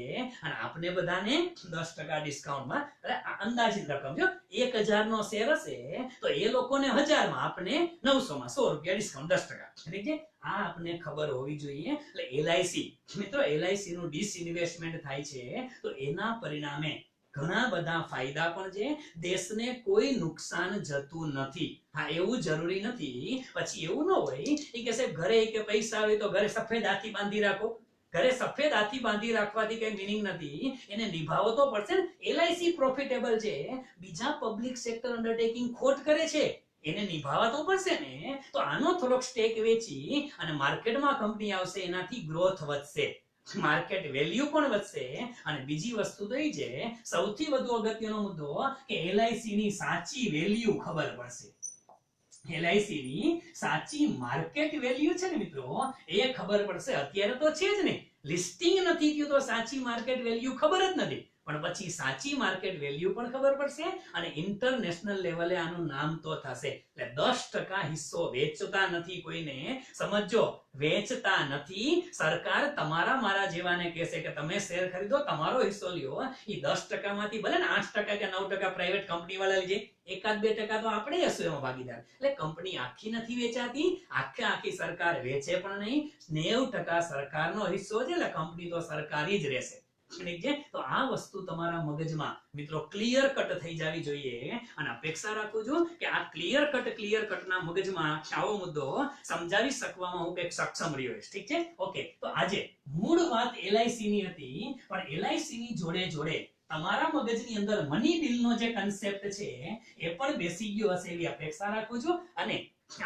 અને આપને બધાને 10% ડિસ્કાઉન્ટમાં. એટલે અંદાજિત રકમ, જો 1000 નો શેર હશે તો એ લોકોને 1000 માં, આપને 900 માં, 100 રૂપિયા ડિસ્કાઉન્ટ, 10%. ઠીક છે? આ આપને ખબર હોવી જોઈએ. એટલે એલઆઈસી મિત્રો, એલઆઈસી નું ડિસઇન્વેસ્ટમેન્ટ થાય છે તો એના પરિણામે ઘણા બધા ફાયદા પણ છે. દેશને કોઈ નુકસાન જતું નથી. હા, એવું જરૂરી નથી. પછી એવું ન હોય કે સાહેબ ઘરે કે પૈસા આવે તો ઘરે સફેદ હાથી બાંધી રાખો. ઘરે સફેદ હાથી બાંધી રાખવાથી કઈ મીનિંગ નથી, એને નિભાવવો તો પડશે ને. એલઆઈસી પ્રોફિટેબલ છે, બીજા પબ્લિક સેક્ટર અન્ડરટેકિંગ ખોટ કરે છે, એને નિભાવવા તો પડશે ને. તો આનો થોડોક સ્ટેક વેચી અને માર્કેટમાં કંપની આવશે, એનાથી ગ્રોથ વધશે, માર્કેટ વેલ્યુ પણ વધશે. અને બીજી વસ્તુ તો એ છે, સૌથી વધુ અગત્યનો મુદ્દો કે એલઆઈસી ની સાચી વેલ્યુ ખબર પડશે. LIC ની સાચી માર્કેટ વેલ્યુ છે ને મિત્રો એ ખબર પડશે. અત્યારે તો છે જ ને, લિસ્ટિંગ નથી થયું તો સાચી માર્કેટ વેલ્યુ ખબર જ નથી, પણ પછી સાચી માર્કેટ વેલ્યુ પણ ખબર પડશે અને ઇન્ટરનેશનલ લેવલે આનું નામ તો થશે. એટલે 10% હિસ્સો વેચતા નથી કોઈને, સમજો, વેચતા નથી. સરકાર તમારા મારા જેવાને કહેશે કે તમે શેર ખરીદો, તમારો હિસ્સો લ્યો. એ 10% માંથી ભલે ને 8% કે 9% પ્રાઇવેટ કંપની વાળા લેજે, 1-2% તો આપણે હશું એમાં ભાગીદાર. એટલે કંપની આખી નથી વેચાતી, આખી સરકાર વેચે પણ નહીં. 90% સરકારનો હિસ્સો છે, એટલે કંપની તો સરકારી જ રહેશે. ઠીક છે? તો આ વસ્તુ તમારા મગજમાં મિત્રો ક્લિયર કટ થઈ જવી જોઈએ અને અપેક્ષા રાખું છું કે આ ક્લિયર કટના મગજમાં આવો મુદ્દો સમજાવી શકવામાં હું કંઈક સક્ષમ રહ્યો છું. ઠીક છે? ઓકે, તો આજે મૂળ વાત LIC ની હતી, પણ LIC ની જોડે જોડે તમારા મગજની અંદર મની બિલનો જે કન્સેપ્ટ છે એ પણ બેસી ગયો હશે એવી અપેક્ષા રાખું છું. અને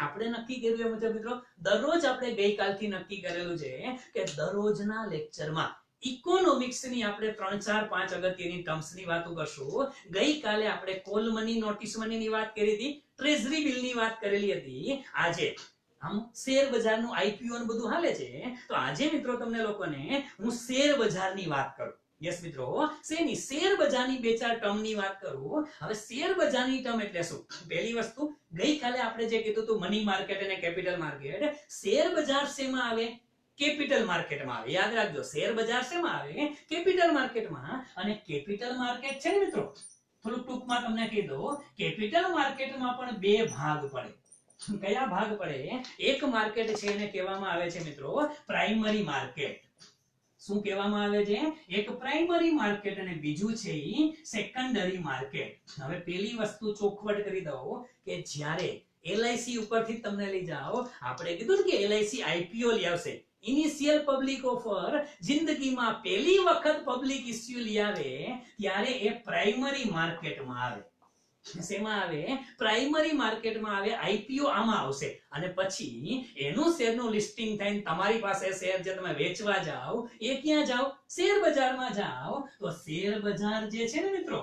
આપણે નક્કી કર્યું એ મુજબ મિત્રો દરરોજ આપણે ગઈકાલથી નક્કી કરેલું છે કે દરરોજના લેક્ચરમાં ઇકોનોમિક્સ ની આપણે 3-4-5 અગત્યની ટર્મ્સ ની વાતો કરશું. ગઈકાલે આપણે કોલ મની, નોટિસ મની ની વાત કરી હતી, ટ્રેઝરી બિલ ની વાત કરેલી હતી. આજે આમ શેર બજારનું IPO ને બધું હાલે છે, તો આજે મિત્રો તમને લોકોને હું શેર બજારની વાત કરું. યસ મિત્રો, શેની? શેર બજારની 2-4 ટર્મ ની વાત કરું. હવે શેર બજારની ટર્મ એટલે શું? પહેલી વસ્તુ, ગઈકાલે આપણે જે કીધું હતું મની માર્કેટ અને કેપિટલ માર્કેટ, શેર બજાર શેમાં આવે? કેપિટલ માર્કેટમાં આવે. યાદ રાખજો, શેર બજાર શેમાં આવે? કેપિટલ માર્કેટમાં. અને કેપિટલ માર્કેટ છે ને મિત્રો, થોડું ટૂંકમાં તમને કહી દઉં, કેપિટલ માર્કેટમાં પણ 2 ભાગ પડે. કયા ભાગ પડે? એક માર્કેટ છે એને કહેવામાં આવે છે મિત્રો પ્રાઇમરી માર્કેટ. શું કહેવામાં આવે છે? એક પ્રાઇમરી માર્કેટ અને બીજું છે ઈ સેકન્ડરી માર્કેટ. હવે પેલી વસ્તુ ચોખવટ કરી દઉં કે જ્યારે LIC ઉપરથી તમને લઈ જાઓ, આપણે કીધું કે LIC IPO લઈ આવશે, ઇનિશિયલ પબ્લિક ઓફર, જિંદગીમાં પહેલી વખત પબ્લિક ઇશ્યુ લઈ આવે ત્યારે એ પ્રાઇમરી માર્કેટમાં આવે. શેમાં આવે? પ્રાઇમરી માર્કેટમાં આવે. IPO આમાં આવશે અને પછી એનું શેરનું લિસ્ટિંગ થઈને તમારી પાસે શેર જે તમે વેચવા જાઓ એ ક્યાં જાઓ? શેર બજારમાં જાઓ. તો શેર બજાર જે છે ને મિત્રો,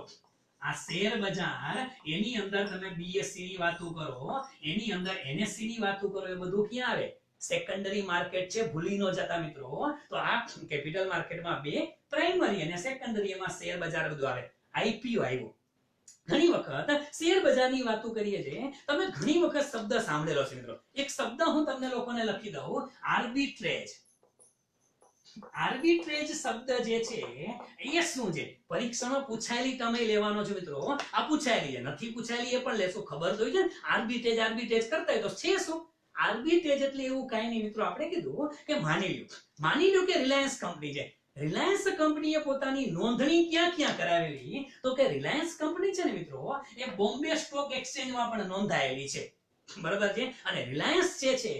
આ શેર બજાર, એની અંદર તમે BSE ની વાતો કરો, એની અંદર NSE ની વાતો કરો, એ બધું ક્યાં આવે? સેકન્ડરી માર્કેટ છે, ભૂલી ન જતા મિત્રો. તો આ કેપિટલ માર્કેટમાં 2 પ્રાઇમરી અને સેકન્ડરી, એમાં શેર બજાર બધું આવે. IPO આવ્યો. ઘણી વખત શેર બજારની વાતો કરીએ છીએ, તમે ઘણી વખત શબ્દ સાંભળેલો છે મિત્રો. એક શબ્દ હું તમને લોકોને લખી દઉં, આર્બિટ્રેજ. આર્બિટ્રેજ શબ્દ જે છે એ શું છે? પરીક્ષામાં પૂછાયેલી તમે લેવાનો છો મિત્રો. આ પૂછાયેલી છે, નથી પૂછાયેલી એ પણ લેશું. ખબર તો હોય છે આર્બિટ્રેજ કરતા હોય તો છે શું? આર્બિટ્રેજ એટલે એવું કાંઈ નહીં મિત્રો. આપણે કીધું કે માની લ્યો કે રિલાયન્સ કંપની છે. રિલાયન્સ કંપનીએ પોતાની નોંધણી ક્યાં કરાવેલી? તો કે રિલાયન્સ કંપની છે ને મિત્રો એ બોમ્બે સ્ટોક એક્સચેન્જમાં પણ નોંધાયેલી છે. બરાબર છે? અને રિલાયન્સ જે છે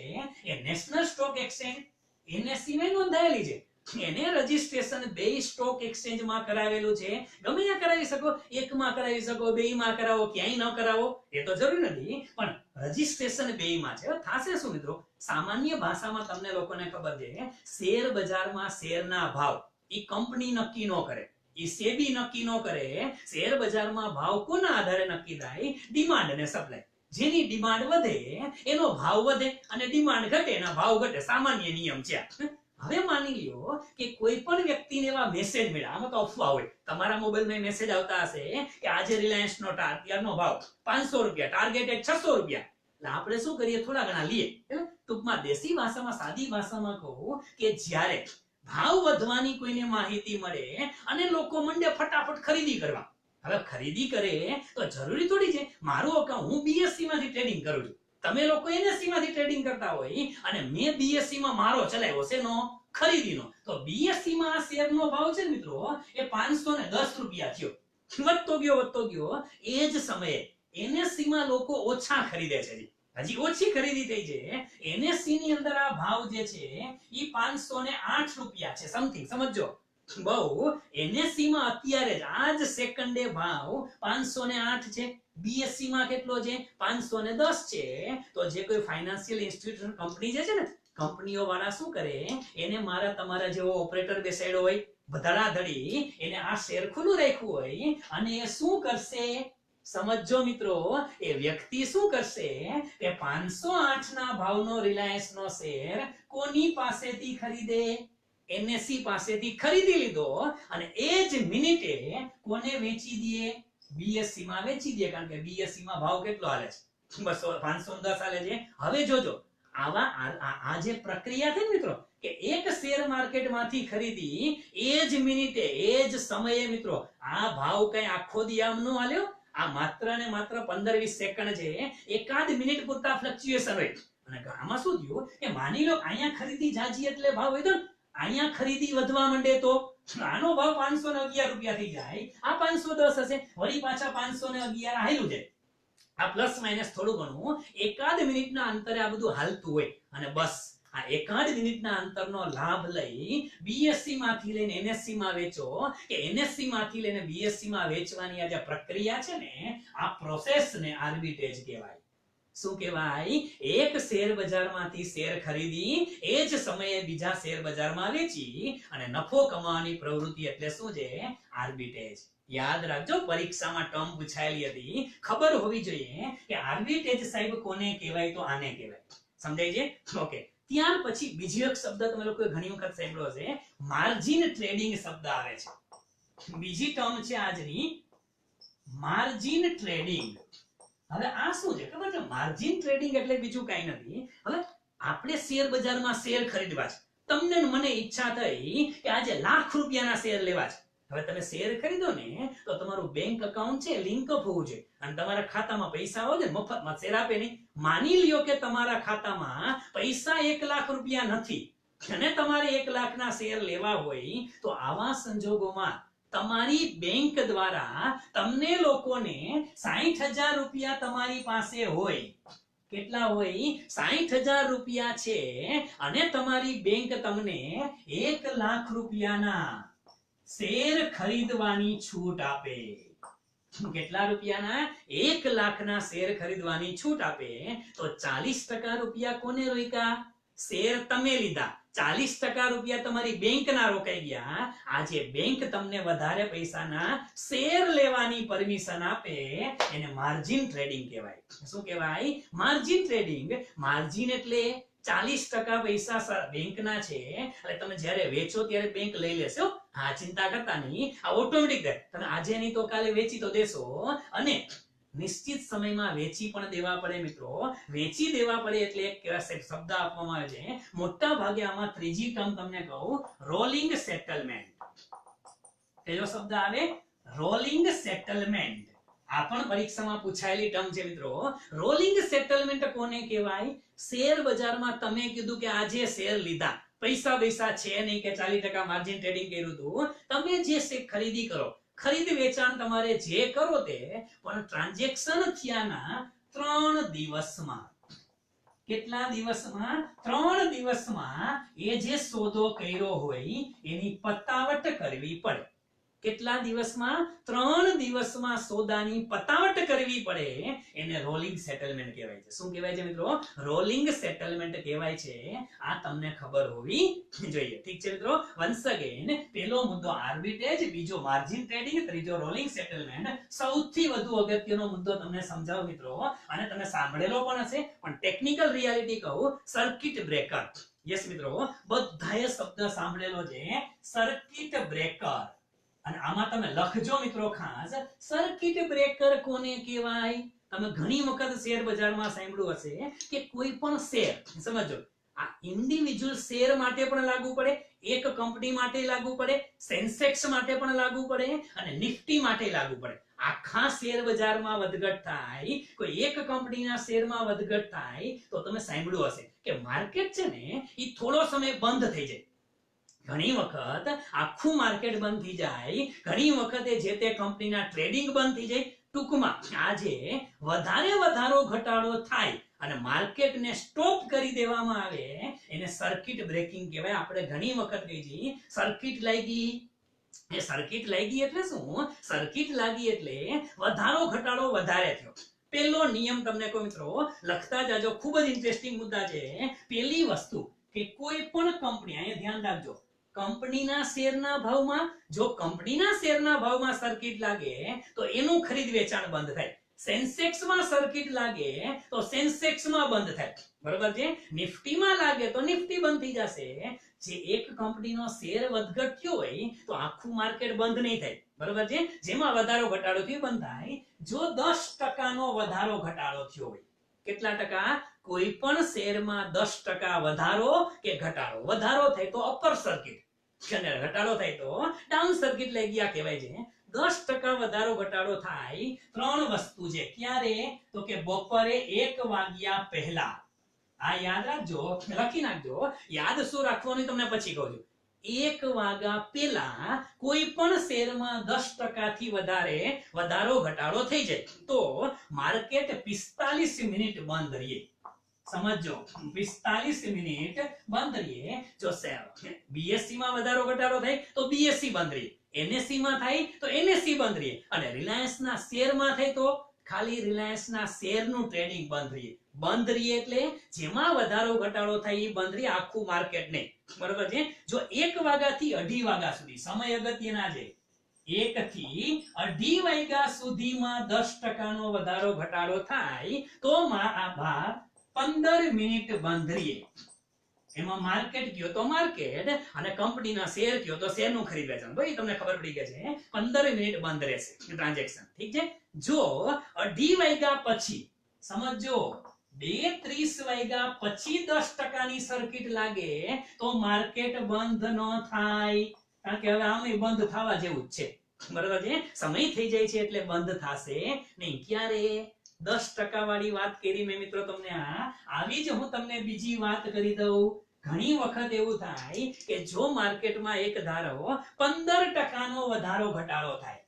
એ નેશનલ સ્ટોક એક્સચેન્જ NSE માં નોંધાયેલી છે. એને રજીસ્ટ્રેશન 2 સ્ટોક એક્સચેન્જમાં કરાવેલું છે. ગમે ત્યાં કરાવી શકો, એકમાં કરાવી શકો, 2માં કરાવો, ક્યાંય ન કરાવો એ તો જરૂરી નથી, પણ રજીસ્ટ્રેશન 2માં છે. થાશે શું મિત્રો? સામાન્ય ભાષામાં તમને લોકોને ખબર છે, શેર બજારમાં શેરના ભાવ ઈ કંપની નક્કી ન કરે, ઈ સેબી નક્કી ન કરે. શેર બજારમાં ભાવ કોના આધારે નક્કી થાય? ડિમાન્ડ અને સપ્લાય. જેની ડિમાન્ડ વધે એનો ભાવ વધે અને ડિમાન્ડ ઘટે એના ભાવ ઘટે. સામાન્ય નિયમ છે. હવે માની લ્યો કે કોઈ પણ વ્યક્તિને એવા મેસેજ મળ્યા, આમાં તો અફવા હોય, તમારા મોબાઈલમાં મેસેજ આવતા હશે કે આજે રિલાયન્સ નો અત્યારનો ભાવ 500 રૂપિયા, ટાર્ગેટ 600 રૂપિયા. એટલે આપણે શું કરીએ? થોડા ઘણા લઈએ. ટૂંકમાં દેશી ભાષામાં, સાદી ભાષામાં કહું કે જ્યારે ભાવ વધવાની કોઈને માહિતી મળે અને લોકો મંડે ફટાફટ ખરીદી કરવા. હવે ખરીદી કરે તો જરૂરી થોડી છે મારું અકાઉન્ટ, હું BSE માંથી ટ્રેડિંગ કરું છું, તમે લોકો NSE માંથી ટ્રેડિંગ કરતા હોય અને મેં BSE માં મારો ચલાવ્યો છે નો ખરીદીનો, તો BSE માં આ શેરનો ભાવ છે મિત્રો એ 510 રૂપિયા થયો. વધતો ગયો. એ જ સમયે NSE માં લોકો ઓછા ખરીદે છે. હજી ઓછી ખરીદી થઈ છે. NSE ની અંદર આ ભાવ જે છે ઈ 508 રૂપિયા છે સમથિંગ. સમજો બહુ, NSE માં અત્યારે જ આજ સેકન્ડે ભાવ 508 છે. BSE માં કેટલો છે? 510 છે. તો જે કોઈ ફાઇનાન્શિયલ ઇન્સ્ટિટ્યુશન કંપની જે છે ને, કંપનીઓ વાળા શું કરે? એને મારા તમારા જેવો ઓપરેટર બેસાડ્યો હોય, ધડાધડી એને આ શેર ખુલ્લું રાખ્યું હોય અને એ શું કરશે? સમજો મિત્રો, એ વ્યક્તિ શું કરશે કે 508 ના ભાવનો રિલાયન્સ નો શેર કોની પાસેથી ખરીદે? NSE પાસેથી ખરીદી લીધો અને એ જ મિનિટે કોને વેચી દે? BSE માં વેચી દે, કારણ કે BSE માં ભાવ કેટલો હાલે છે? 510 હાલે છે. હવે જોજો, આવા આ જે પ્રક્રિયા છે મિત્રો, કે એક શેર માર્કેટ માંથી ખરીદી એ જ મિનિટે એ જ સમયે મિત્રો, આ ભાવ કઈ આખો દી આમ નો હાલ્યો. આ માત્ર ને માત્ર 15-20 સેકન્ડ છે, એકાદ મિનિટ પૂરતા ફ્લક્ચ્યુએશન હોય. અને આમાં શું થયું કે માની લો અહીંયા ખરીદી જાજી એટલે ભાવ વધ્યો, અહીંયા ખરીદી વધવા માંડે તો આનો ભાવ 511 રૂપિયા થઈ જાય, આ 510 હશે, વળી પાછા 511 હાલ્યું જાય. આ પ્લસ માઇનસ થોડું ઘણું એકાદ મિનિટના અંતરે આ બધું હાલતું હોય. અને બસ આ એકાદ મિનિટના અંતરનો લાભ લઈ BSE માંથી લઈને NSE માં વેચો, કે NSE માંથી લઈને BSE માં વેચવાની આ જે પ્રક્રિયા છે ને, આ પ્રોસેસને આર્બિટ્રેજ કહેવાય. શું કહેવાય? એક શેર બજારમાંથી શેર ખરીદી એ જ સમયે બીજા શેર બજારમાં વેચી અને નફો કમાવાની પ્રવૃત્તિ એટલે શું છે? આર્બિટ્રેજ. યાદ રાખજો, પરીક્ષામાં ટર્મ પૂછાયેલી હતી, ખબર હોવી જોઈએ કે આર્બિટ્રેજ સાહેબ કોને કહેવાય, તો આને કહેવાય. સમજાય છે? ઓકે. ત્યાર પછી બીજો એક શબ્દ તમે લોકોએ ઘણી વખત સાંભળ્યો છે, માર્જિન ટ્રેડિંગ શબ્દ આવે છે. બીજી ટર્મ છે આજની, માર્જિન ટ્રેડિંગ. હવે આ શું છે ખબર છે? માર્જિન ટ્રેડિંગ એટલે બીજું કઈ નથી. હવે આપણે શેર બજારમાં શેર ખરીદવા છે, તમને ને મને ઈચ્છા થઈ કે આજે લાખ રૂપિયાના શેર લેવા છે. હવે તમે શેર ખરીદો ને તો તમારું બેંક એકાઉન્ટ છે લિંક અપ હોવું જોઈએ, અને તમારા ખાતામાં પૈસા હોય ને, મફતમાં શેર આપે નહીં. માની લ્યો કે તમારા ખાતામાં પૈસા 1 લાખ રૂપિયા નથી અને તમારે 1 લાખના શેર લેવા હોય, તો આવા સંજોગોમાં તમારી બેંક દ્વારા તમને લોકોને 60,000 રૂપિયા તમારી પાસે હોય. કેટલા હોય? 60,000 રૂપિયા છે, અને તમારી બેંક તમને 1 લાખ રૂપિયાના શેર ખરીદવાની છૂટ આપે. કેટલા રૂપિયાના? 1 લાખના શેર ખરીદવાની છૂટ આપે. તો 40% રૂપિયા કોને રોક્યા? શેર તમે લીધા, 40% રૂપિયા તમારી બેંકના રોકાઈ ગયા. આજે બેંક તમને વધારે પૈસાના શેર લેવાની પરમિશન આપે, એને માર્જિન ટ્રેડિંગ કહેવાય. શું કહેવાય? Margin trading. માર્જિન એટલે 40% પૈસા બેંકના છે, એટલે તમે જ્યારે વેચો ત્યારે બેંક લઈ લેશે. હા, ચિંતા કરતા નહીં, આ ઓટોમેટિક થાય. તમે આજે નહીં તો કાલે વેચી તો દેશો, અને નિશ્ચિત સમયમાં વેચી પણ દેવા પડે મિત્રો. વેચી દેવા પડે એટલે એક શબ્દ આપવામાં આવે છે, મોટા ભાગે આમાં ત્રીજી ટર્મ તમને કહું, રોલિંગ સેટલમેન્ટ. કયો શબ્દ આવે? Rolling settlement. આ પણ પરીક્ષામાં પૂછાયેલી ટર્મ છે મિત્રો. રોલિંગ સેટલમેન્ટ કોને કહેવાય? શેર બજારમાં તમે કીધું કે આજે શેર લીધા, પૈસા છે નહીં, કે 40% માર્જિન ટ્રેડિંગ કર્યું હતું, તમે જે શેર ખરીદી કરો, ખરીદ વેચાણ તમારે જે કરો તે, પણ ટ્રાન્ઝેક્શન થયાના 3 દિવસમાં. કેટલા દિવસમાં? 3 દિવસમાં એ જે સોદો કર્યો હોય એની પતાવટ કરવી પડે. કેટલા દિવસમાં? 3 દિવસમાં સોદાની પતાવટ કરવી પડે, એને રોલિંગ સેટલમેન્ટ કહેવાય છે. શું કહેવાય છે મિત્રો? રોલિંગ સેટલમેન્ટ કહેવાય છે. આ તમને ખબર હોવી જોઈએ. ઠીક છે મિત્રો? વન્સ અગેન, પહેલો મુદ્દો આર્બિટ્રેજ, બીજો માર્જિન ટ્રેડિંગ, ત્રીજો રોલિંગ સેટલમેન્ટ. સૌથી વધુ અગત્યનો મુદ્દો તમને સમજાવો મિત્રો, અને તમે સાંભળેલો પણ હશે, પણ ટેકનિકલ રિયાલિટી કહું, સર્કિટ બ્રેકર. યસ મિત્રો, બધાએ શબ્દ સાંભળેલો છે, સર્કિટ બ્રેકર. અને આમાં તમે લખજો મિત્રો ખાસ, સર્કિટ બ્રેકર કોને કહેવાય? તમે ઘણી વખત શેર બજારમાં સાંભળ્યું હશે કે કોઈ પણ શેર, સમજો, આ ઇન્ડિવિડ્યુઅલ શેર માટે પણ લાગુ પડે, એક કંપની માટે લાગુ પડે, સેન્સેક્સ માટે પણ લાગુ પડે, અને નિફ્ટી માટે લાગુ પડે. આખા શેર બજારમાં વધઘટ થાય, કોઈ એક કંપનીના શેરમાં વધઘટ થાય, તો તમે સાંભળ્યું હશે કે માર્કેટ છે ને એ થોડો સમય બંધ થઈ જાય. ઘણી વખત આખું માર્કેટ બંધ થઈ જાય, ઘણી વખતે જે તે કંપનીના ટ્રેડિંગ બંધ થઈ જાય. ટૂંકમાં આજે વધારો ઘટાડો થાય અને માર્કેટને સ્ટોપ કરી દેવામાં આવે, એને સર્કિટ બ્રેકિંગ કહેવાય. આપણે ઘણી વખત કહી છીએ સર્કિટ લાગી. એ સર્કિટ લાગી એટલે શું? સર્કિટ લાગી એટલે વધારો ઘટાડો વધારે થયો. પહેલો નિયમ તમને કહું મિત્રો, લખતા જાજો, ખૂબ જ ઇન્ટરેસ્ટિંગ મુદ્દા છે. પહેલી વસ્તુ કે કોઈ પણ કંપની, અહીંયા ધ્યાન રાખજો, કંપનીના શેરના ભાવમાં. જો કંપનીના શેરના ભાવમાં સર્કિટ લાગે તો એનું ખરીદ વેચાણ બંધ થાય. સેન્સેક્સમાં સર્કિટ લાગે તો સેન્સેક્સમાં બંધ થાય. બરોબર છે. નિફ્ટીમાં લાગે તો નિફ્ટી બંધ થઈ જશે. જે એક કંપનીનો શેર વધઘટ થયો હોય તો આખું માર્કેટ બંધ નહીં થાય. બરોબર છે. જેમાં વધારો ઘટાડો થયો બંધ થાય. જો 10% નો વધારો ઘટાડો થયો હોય, કેટલા ટકા? કોઈ પણ શેરમાં 10% વધારો કે ઘટાડો. વધારો થાય તો અપર સર્કિટ અને ઘટાડો થાય તો ડાઉન સર્કિટ લઈ ગયા કહેવાય છે. 10% વધારો ઘટાડો થાય ત્રણ વસ્તુ છે. ક્યારે? તો કે બપોરે 1 વાગ્યા પહેલા. આ યાદ રાખજો, લખી નાખજો. યાદ શું રાખવાનું તમને પછી કહું છું. 1 વાગ્યા પહેલા કોઈ પણ શેરમાં 10% થી વધારે વધારો ઘટાડો થઈ જાય તો માર્કેટ 45 મિનિટ બંધ રહે. સમજો, 45 મિનિટ બંધ રહે. જો શેર બીએસસી માં વધારો ઘટાડો થાય તો બીએસસી બંધ રહે. એનએસસી માં થાય તો એનએસસી બંધ રહે. અને રિલાયન્સ ના શેર માં થાય તો ખાલી રિલાયન્સ ના શેર નું ટ્રેડિંગ બંધ રહે. બંધ રહે એટલે જેમાં વધારો ઘટાડો થાય એ બંધ રહે, આખું માર્કેટ નહીં. બરોબર છે. જો 1 વાગ્યા થી 2:30 વાગ્યા સુધી સમય અગત્યના છે. 1 થી 2:30 વાગ્યા સુધીમાં 10% નો વધારો ઘટાડો થાય તો આ ભાગ 15 મિનિટ બંધ રહે. એમાં માર્કેટ કયો તો માર્કેટ અને કંપનીના શેર કયો તો શેરનું ખરીદ વેચાણ. ભાઈ તમને ખબર પડી ગઈ છે. 15 મિનિટ બંધ રહેશે ટ્રાન્ઝેક્શન. ઠીક છે. જો 2:30 વાગ્યા પછી સમજો 2:30 વાગ્યા પછી 10% ની સર્કિટ લાગે તો માર્કેટ બંધ ન થાય. કારણ કે હવે આમે બંધ થવા જેવું જ છે. બરાબર છે. સમય થઈ જાય છે એટલે બંધ થશે નહીં. ક્યારે? 10% વાળી વાત કરી મેં મિત્રો તમને. આવી જ હું તમને બીજી વાત કરી દઉં. ઘણી વખત એવું થાય કે જો માર્કેટમાં એક ધારો 15% નો વધારો ઘટાડો થાય.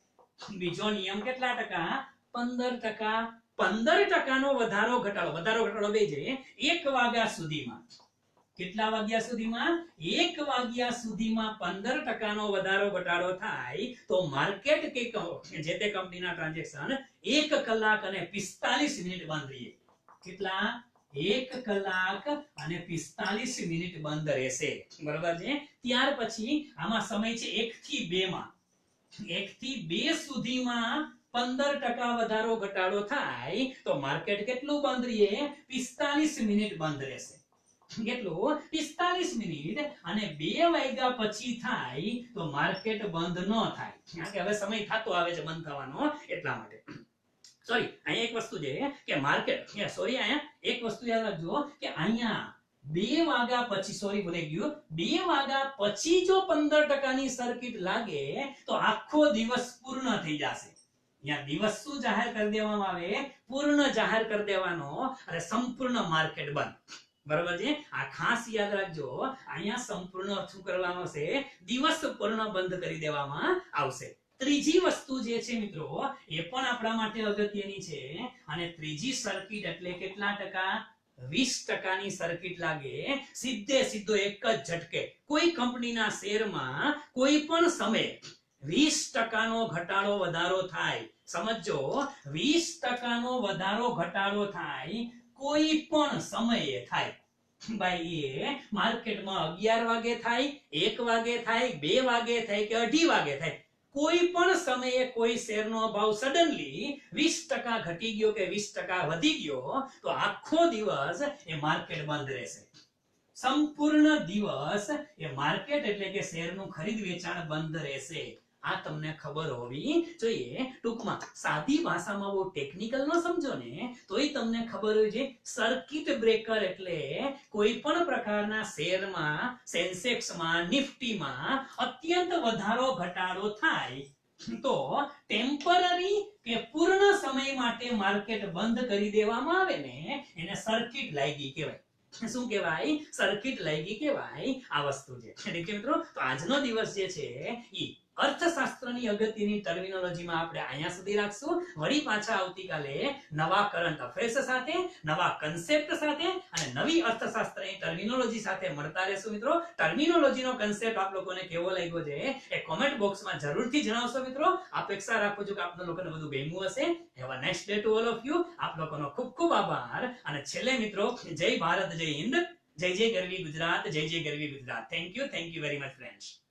બીજો નિયમ કેટલા ટકા? 15%. 15% નો વધારો ઘટાડો બે છે 1 વાગ્યા સુધીમાં. કેટલા વાગ્યા સુધીમાં? 1 વાગ્યા સુધીમાં 15% નો વધારો ઘટાડો થાય તો માર્કેટ કે જે તે કંપનીના ટ્રાન્ઝેક્શન 1 કલાક અને 45 મિનિટ બંધ રહે. કેટલા? 1 કલાક અને 45 મિનિટ બંધ રહેશે. બરોબર છે. ત્યાર પછી આમાં સમય છે 1 થી 2 માં. 1 થી 2 સુધીમાં 15% વધારો ઘટાડો થાય તો માર્કેટ કેટલું બંધ રહે? 45 મિનિટ બંધ રહેશે. કેટલું? 45 મિનિટ. અને 2 વાગ્યા પછી થાય તો માર્કેટ બંધ ન થાય. કારણ કે હવે સમય થતો આવે છે બંધ થવાનો, એટલા માટે. સોરી, અહીંયા એક વસ્તુ છે કે માર્કેટ અહીંયા એક વસ્તુ યાદ રાખજો કે અહીંયા 2 વાગ્યા પછી, સોરી ભૂલી ગયો, 2 વાગ્યા પછી જો 15% ની સર્કિટ લાગે તો આખો દિવસ પૂર્ણ થઈ જશે. અહીંયા દિવસ શું જાહેર કરી દેવામાં આવે? પૂર્ણ જાહેર કરી દેવાનો અને સંપૂર્ણ માર્કેટ બંધ. બરાબર છે. આ ખાસ યાદ રાખજો. અહીંયા સંપૂર્ણ શું કરવામાં આવશે? દિવસ પૂર્ણ બંધ કરી દેવામાં આવશે. ત્રીજી વસ્તુ જે છે મિત્રો એ પણ આપણા માટે અગત્યની છે. અને ત્રીજી સર્કિટ એટલે કેટલા ટકા? 20% ની સર્કિટ લાગે સીધો એક જ ઝટકે. કોઈ કંપનીના શેરમાં કોઈ પણ સમયે 20% નો ઘટાડો વધારો થાય. સમજો, 20% નો વધારો ઘટાડો થાય કોઈ પણ સમયે થાય. ભાઈ એ માર્કેટમાં 11 વાગે થાય, 1 વાગે થાય, 2 વાગે થાય કે 2:30 વાગે થાય. કોઈ પણ સમયે કોઈ શેરનો ભાવ સડનલી 20% ઘટી ગયો કે 20% વધી ગયો તો આખો દિવસ એ માર્કેટ બંધ રહેશે. સંપૂર્ણ દિવસ એ માર્કેટ એટલે કે શેરનું ખરીદ વેચાણ બંધ રહેશે. આ તમને ખબર હોવી જોઈએ. ટૂંકમાં સાદી ભાષામાં બહુ ટેકનિકલ ન સમજો ને તોય તમને ખબર હોય છે. સર્કિટ બ્રેકર એટલે કોઈ પણ પ્રકારના શેરમાં, સેન્સેક્સમાં, નિફ્ટીમાં અત્યંત વધારો ઘટાડો થાય તો ટેમ્પરરી કે પૂર્ણ સમય માટે માર્કેટ બંધ કરી દેવામાં આવે ને એને સર્કિટ લાગી કહેવાય. શું કહેવાય? સર્કિટ લાગી કહેવાય. આ વસ્તુ છે. ઠીક છે મિત્રો. તો આજનો દિવસ જે છે ઈ અર્થશાસ્ત્રની અગત્યની ટર્મિનોલોજીમાં આપણે અહીંયા સુધી રાખશું. વળી પાછા આવતીકાલે નવા કરંટ અફેર્સ સાથે, નવા કન્સેપ્ટ સાથે અને નવી અર્થશાસ્ત્રની ટર્મિનોલોજી સાથે મળતા રહેશું મિત્રો. ટર્મિનોલોજીનો કન્સેપ્ટ આપ લોકોને કેવો લાગ્યો છે એ કોમેન્ટ બોક્સમાં જરૂરથી જણાવશો મિત્રો. અપેક્ષા રાખું છું કે આપ લોકોને બધું ગમ્યું હશે. Have a nice day to all of you. આપ લોકોનો ખૂબ ખૂબ આભાર. અને છેલ્લે મિત્રો, જય ભારત, જય હિન્દ, જય જય ગરવી ગુજરાત, જય જય ગરવી Gujarat. Thank you very much friends.